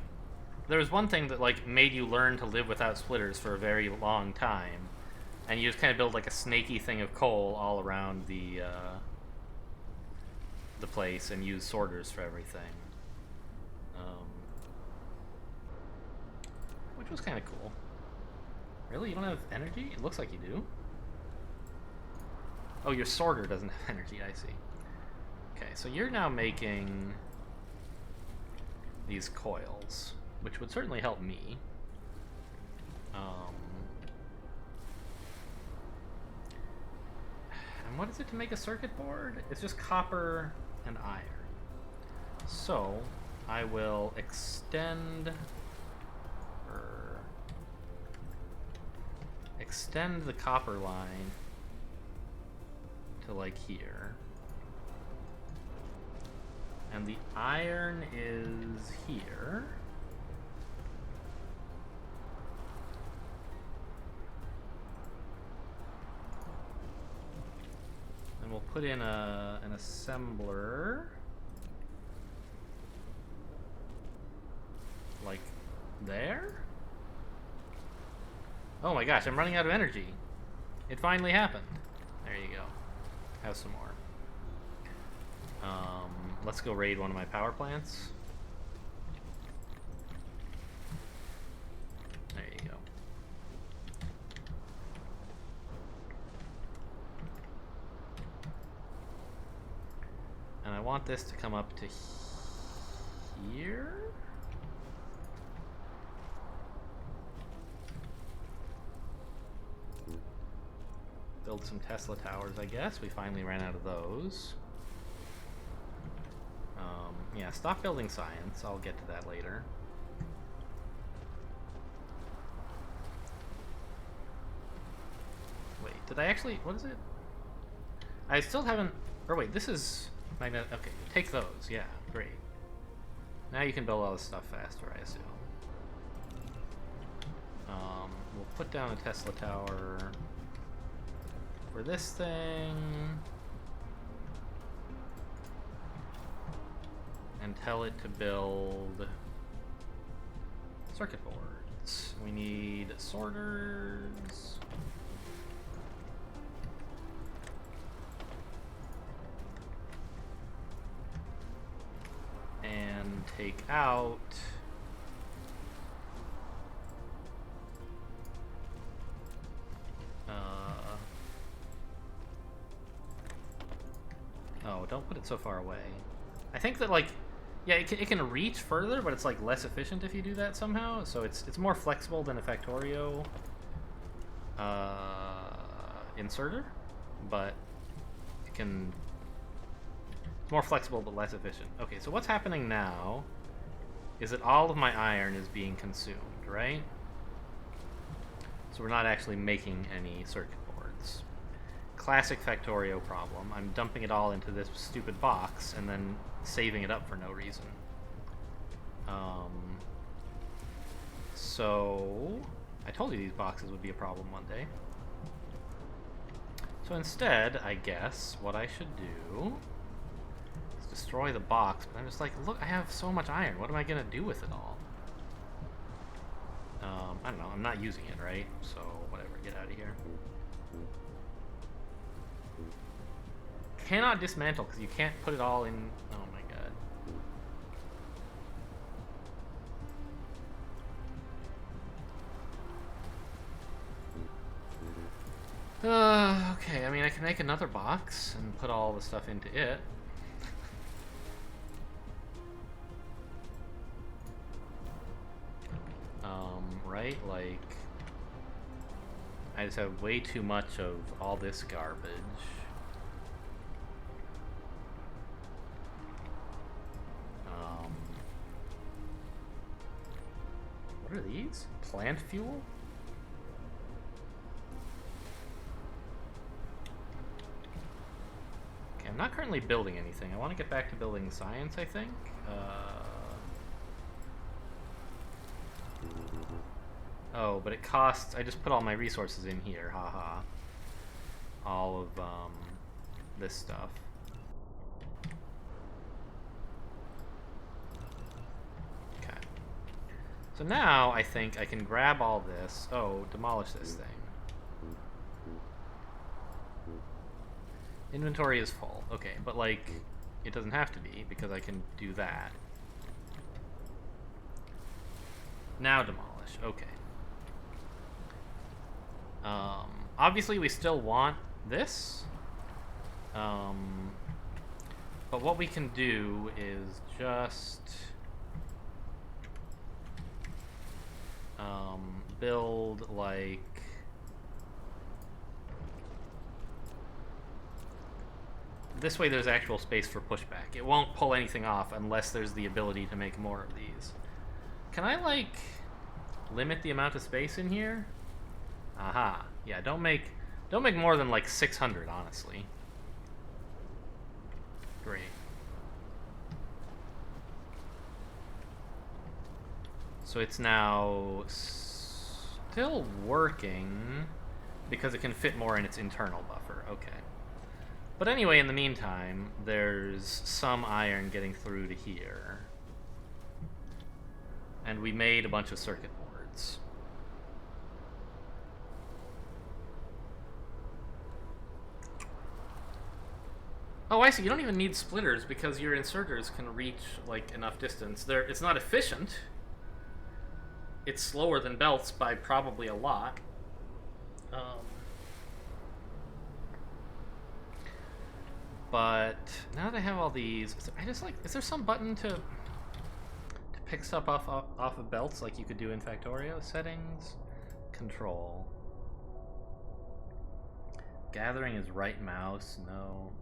There was one thing that, like, made you learn to live without splitters for a very long time. And you just kind of build, like, a snaky thing of coal all around the place and use sorters for everything. Which was kind of cool. Really? You don't have energy? It looks like you do. Oh, your sorter doesn't have energy, I see. Okay, so you're now making these coils, which would certainly help me. And what is it to make a circuit board? It's just copper and iron. So, I will extend the copper line to, like, here. And the iron is here. And we'll put in an assembler. Like there? Oh my gosh, I'm running out of energy. It finally happened. There you go. Have some more. Let's go raid one of my power plants. There you go. And I want this to come up to here? Build some Tesla towers, I guess. We finally ran out of those. Yeah, stop building science. I'll get to that later. Wait, did I actually... What is it? I still haven't... Or wait, this is... magnetic... Okay, take those. Yeah, great. Now you can build all this stuff faster, I assume. We'll put down a Tesla tower for this thing. And tell it to build circuit boards. We need sorters. And take out oh, don't put it so far away. I think that, like, yeah, it can reach further, but it's like less efficient if you do that somehow. So it's more flexible than a Factorio inserter, but it can. It's more flexible but less efficient. Okay, so what's happening now is that all of my iron is being consumed, right? So we're not actually making any circuit boards. Classic Factorio problem. I'm dumping it all into this stupid box and then saving it up for no reason. So I told you these boxes would be a problem one day. So instead, I guess what I should do is destroy the box, but I'm just like, look, I have so much iron. What am I gonna do with it all? I don't know. I'm not using it, right? So whatever. Get out of here. Cannot dismantle because you can't put it all in. Oh my god. Okay, I mean, I can make another box and put all the stuff into it. Right? Like, I just have way too much of all this garbage. What are these? Plant fuel? Okay, I'm not currently building anything. I want to get back to building science, I think. Oh, but it costs... I just put all my resources in here, haha. All of, this stuff. Okay. So now, I think I can grab all this... Oh, demolish this thing. Inventory is full. Okay, but, like, it doesn't have to be, because I can do that. Now demolish. Okay. Obviously we still want this, but what we can do is just build, like, this way there's actual space for pushback. It won't pull anything off unless there's the ability to make more of these. Can I, like, limit the amount of space in here? Aha. Yeah, don't make more than like 600, honestly. Great. So it's now still working because it can fit more in its internal buffer. Okay. But anyway, in the meantime, there's some iron getting through to here. And we made a bunch of circuit boards. Oh, I see. You don't even need splitters because your inserters can reach like enough distance. It's not efficient. It's slower than belts by probably a lot. But now that I have all these, is there some button to pick stuff off of belts like you could do in Factorio? Settings, control. Gathering is right mouse, no.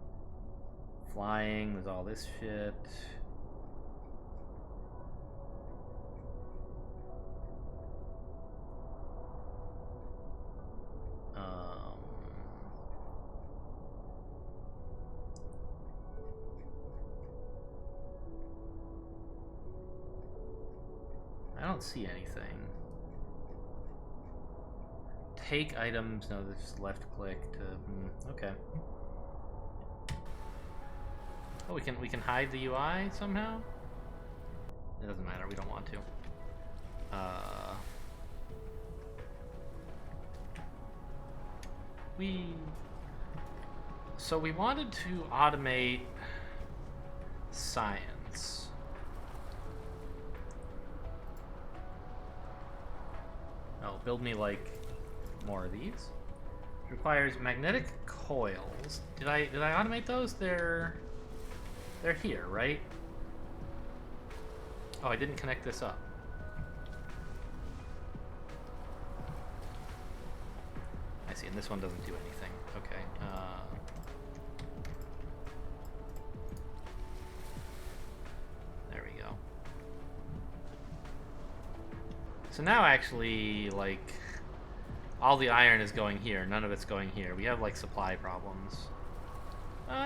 Flying, there's all this shit. I don't see anything. Take items, no, there's left click to, okay. Oh, we can hide the UI somehow? It doesn't matter, we don't want to. So we wanted to automate science. Oh, build me like more of these. Requires magnetic coils. Did I automate those? They're here, right? Oh, I didn't connect this up. I see, and this one doesn't do anything. Okay. There we go. So now actually, like, all the iron is going here. None of it's going here. We have like supply problems.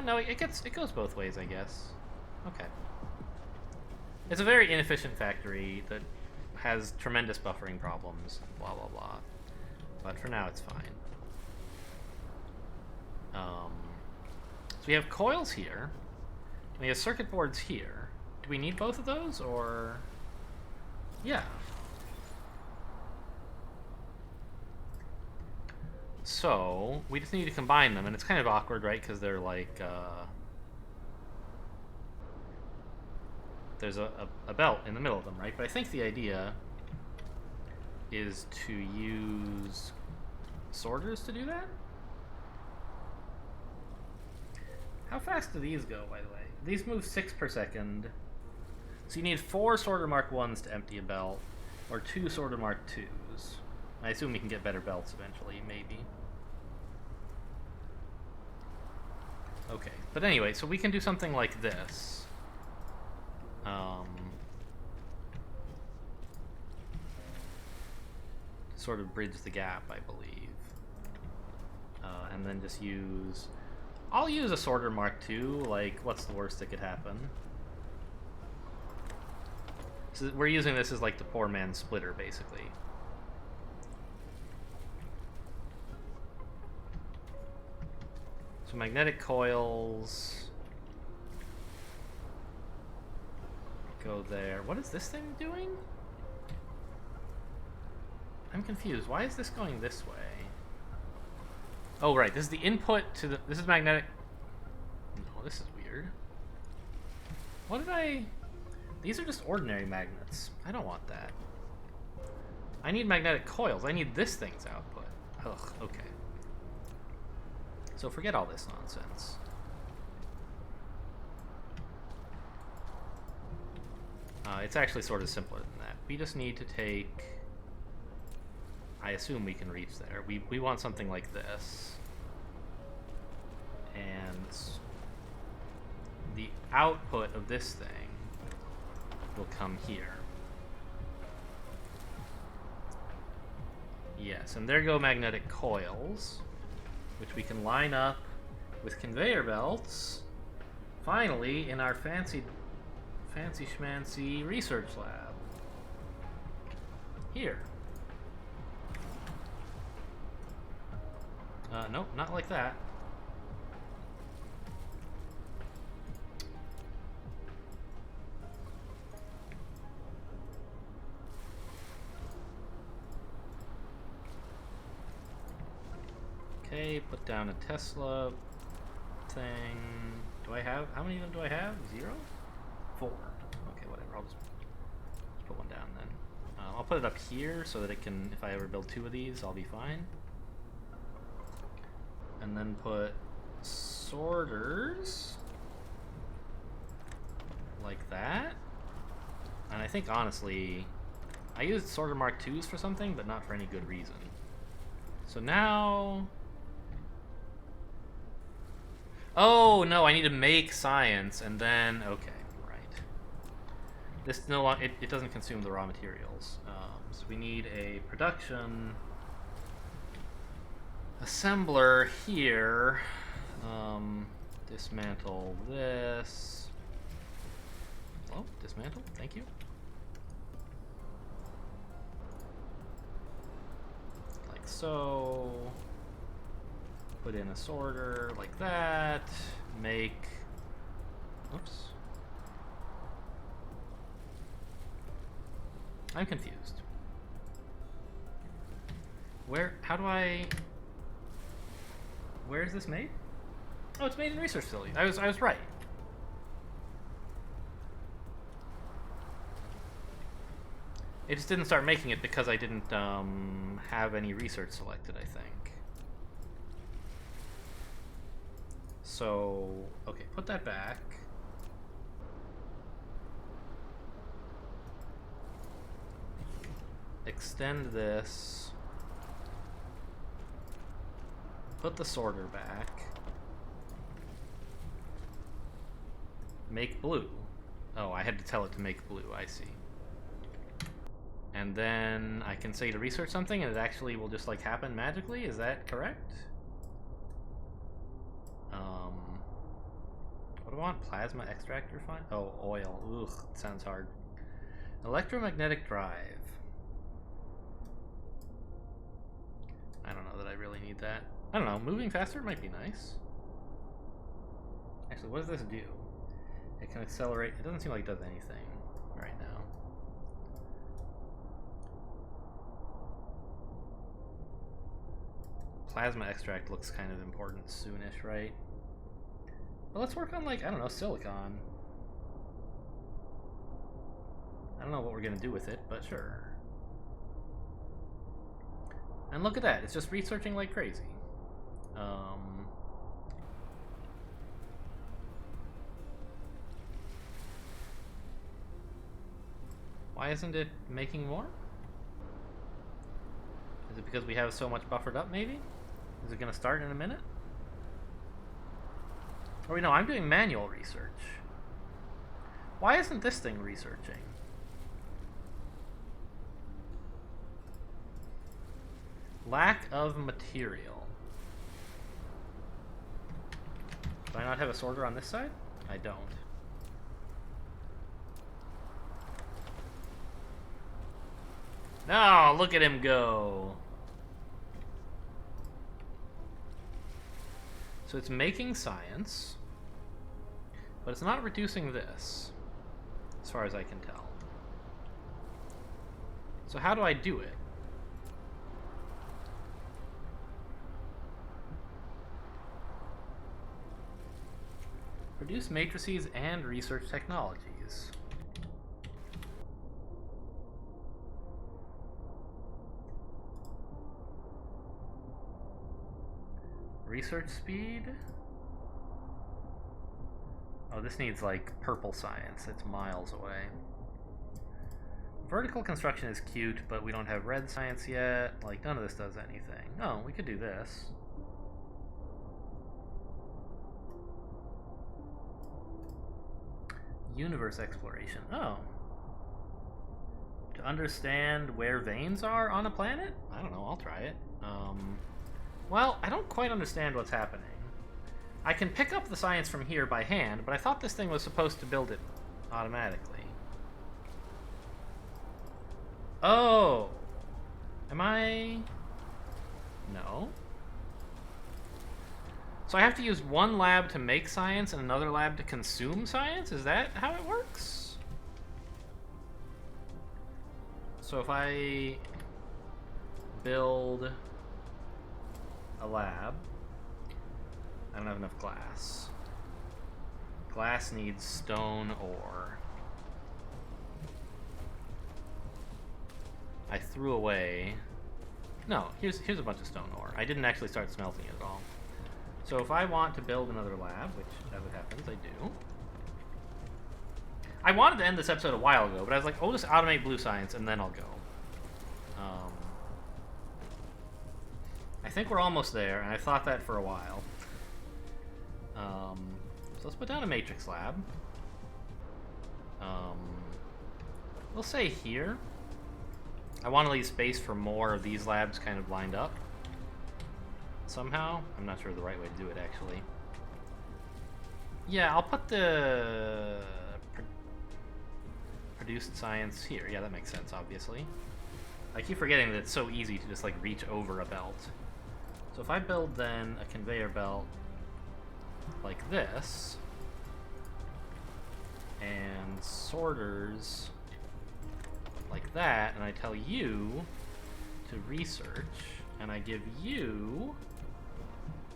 No, it goes both ways, I guess. Okay. It's a very inefficient factory that has tremendous buffering problems. Blah blah blah. But for now, it's fine. So we have coils here. We have circuit boards here. Do we need both of those, or? Yeah. So, we just need to combine them, and it's kind of awkward, right? Because they're like, there's a belt in the middle of them, right? But I think the idea is to use sorters to do that? How fast do these go, by the way? These move 6 per second. So you need 4 sorter mark 1s to empty a belt, or 2 sorter mark 2s. I assume we can get better belts eventually, maybe. Okay, but anyway, so we can do something like this. Sort of bridge the gap, I believe. And then just use... I'll use a sorter mark 2, like, what's the worst that could happen? So we're using this as like the poor man's splitter, basically. So magnetic coils go there. What is this thing doing? I'm confused. Why is this going this way? Oh, right. This is the input to the... This is magnetic... No, this is weird. What did I... These are just ordinary magnets. I don't want that. I need magnetic coils. I need this thing's output. Ugh, okay. So forget all this nonsense. It's actually sort of simpler than that. We just need to take... I assume we can reach there. We want something like this. And the output of this thing will come here. Yes, and there go magnetic coils, which we can line up with conveyor belts, finally, in our fancy schmancy research lab. Here. Nope, not like that. Okay, put down a Tesla thing. Do I have, how many of them do I have? 0? 4. Okay, whatever, I'll just put one down then. I'll put it up here so that it can, if I ever build 2 of these, I'll be fine. And then put sorters like that. And I think, honestly, I used sorter Mark IIs for something, but not for any good reason. So now... Oh, no, I need to make science, and then... Okay, right. This no longer... It doesn't consume the raw materials. So we need a production assembler here. Dismantle this. Oh, dismantle, thank you. Like so. Put in a sorter like that. Make, oops. I'm confused. Where, how do I, where is this made? Oh, it's made in research facility. I was right. It just didn't start making it because I didn't have any research selected, I think. So, okay, put that back. Extend this. Put the sorter back. Make blue. Oh, I had to tell it to make blue, I see. And then I can say to research something and it actually will just like happen magically, is that correct? What do I want? Plasma extract refined? Oh, oil. Ugh, sounds hard. Electromagnetic drive. I don't know that I really need that. I don't know, moving faster might be nice. Actually, what does this do? It can accelerate. It doesn't seem like it does anything right now. Plasma extract looks kind of important soonish, right? But let's work on, like, I don't know, silicon. I don't know what we're gonna do with it, but sure. And look at that, it's just researching like crazy. Why isn't it making more? Is it because we have so much buffered up, maybe? Is it gonna start in a minute? Or no, I'm doing manual research. Why isn't this thing researching? Lack of material. Do I not have a sorter on this side? I don't. No, look at him go. So it's making science, but it's not reducing this, as far as I can tell. So how do I do it? Produce matrices and research technologies. Research speed? Oh, this needs like purple science. It's miles away. Vertical construction is cute, but we don't have red science yet. Like, none of this does anything. Oh, we could do this. Universe exploration. Oh. To understand where veins are on a planet? I don't know, I'll try it. Well, I don't quite understand what's happening. I can pick up the science from here by hand, but I thought this thing was supposed to build it automatically. Oh! Am I... No. So I have to use one lab to make science and another lab to consume science? Is that how it works? So if I build a lab. I don't have enough glass. Glass needs stone ore. I threw away... No, here's a bunch of stone ore. I didn't actually start smelting it at all. So if I want to build another lab, which as it happens I do... I wanted to end this episode a while ago, but I was like, oh, just automate blue science and then I'll go. I think we're almost there, and I thought that for a while. So let's put down a matrix lab. We'll say here. I want to leave space for more of these labs kind of lined up. Somehow. I'm not sure the right way to do it, actually. Yeah, I'll put the produced science here. Yeah, that makes sense, obviously. I keep forgetting that it's so easy to just, like, reach over a belt. So if I build, then, a conveyor belt like this, and sorters like that, and I tell you to research, and I give you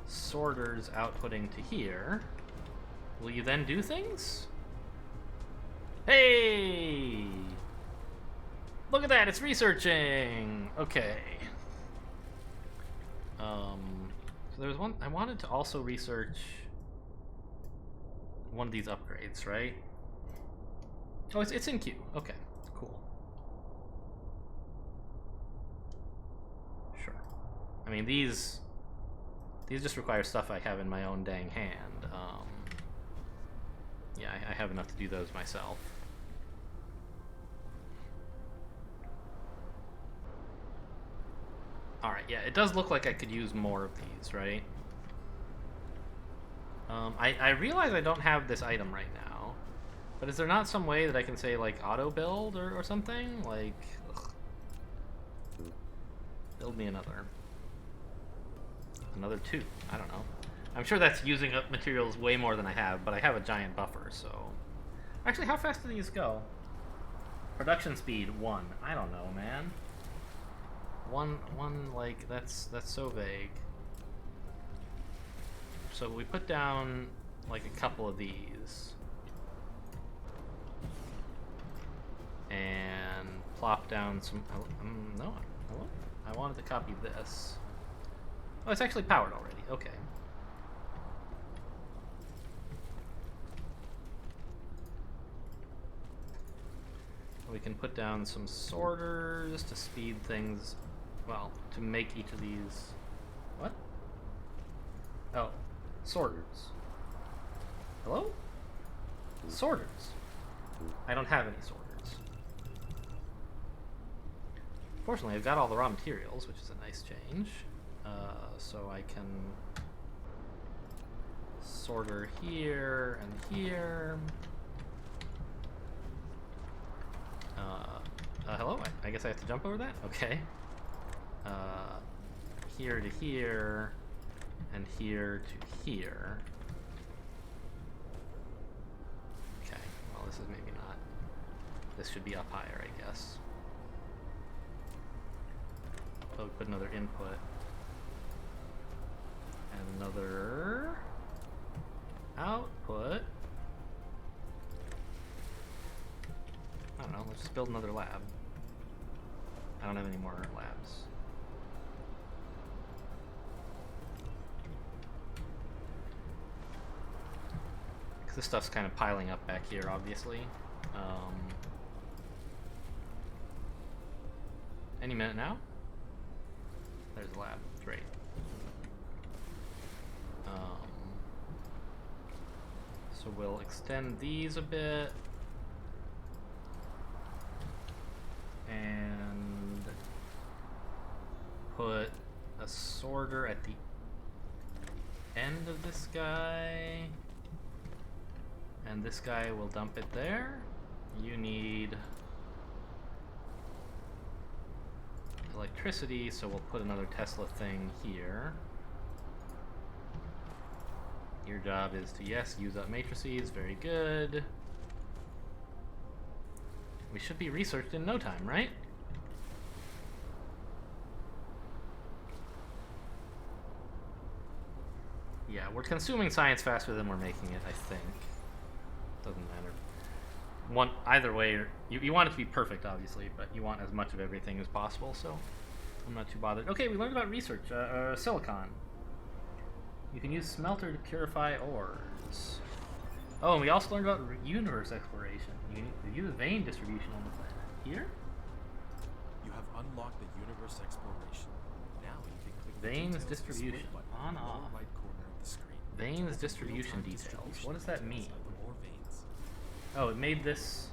sorters outputting to here, will you then do things? Hey! Look at that, it's researching! Okay. So there was one, I wanted to also research one of these upgrades, right? Oh, it's in queue. Okay, cool. Sure. I mean, these just require stuff I have in my own dang hand. Yeah, I have enough to do those myself. Alright, yeah, it does look like I could use more of these, right? I realize I don't have this item right now, but is there not some way that I can say, like, auto-build or something? Like, ugh. Build me another. Another 2. I don't know. I'm sure that's using up materials way more than I have, but I have a giant buffer, so... Actually, how fast do these go? Production speed, 1. I don't know, man. One, like, that's so vague. So we put down, like, a couple of these. And plop down some... no, hello? I wanted to copy this. Oh, it's actually powered already. Okay. We can put down some sorters to speed things... Well, to make each of these... What? Oh, sorters. Hello? Sorters. I don't have any sorters. Fortunately, I've got all the raw materials, which is a nice change. So I can sorter here and here. Hello? I guess I have to jump over that? Okay. Here to here, and here to here. Okay, well this is maybe not. This should be up higher, I guess. So we put another input. And another output. I don't know, let's just build another lab. I don't have any more labs. Because this stuff's kind of piling up back here, obviously. Any minute now? There's the lab. Great. So we'll extend these a bit. And put a sorter at the end of this guy. And this guy will dump it there. You need electricity, so we'll put another Tesla thing here. Your job is to, yes, use up matrices. Very good. We should be researched in no time, right? we're consuming science faster than we're making it, I think. Doesn't matter. Either way, you want it to be perfect, obviously, but you want as much of everything as possible, so I'm not too bothered. Okay, we learned about research. Silicon. You can use smelter to purify ores. Oh, and we also learned about universe exploration. You can use vein distribution on the planet. Here? You have unlocked the universe exploration. Now you can click the Veins details of the distribution. split button On, in the lower off. right corner of the screen. Veins Open distribution real-time details. distribution What does that mean? details of the ore veins. Oh, it made this...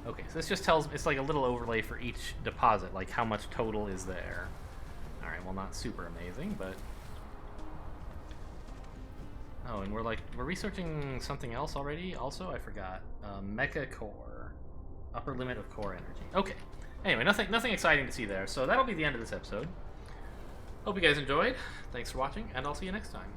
Okay, so this just tells... It's like a little overlay for each deposit, like how much total is there. Alright, well not super amazing, but... Oh, and we're researching something else already? Also, I forgot. Mecha core. Upper limit of core energy. Okay. Anyway, nothing exciting to see there, so that'll be the end of this episode. Hope you guys enjoyed. Thanks for watching, and I'll see you next time.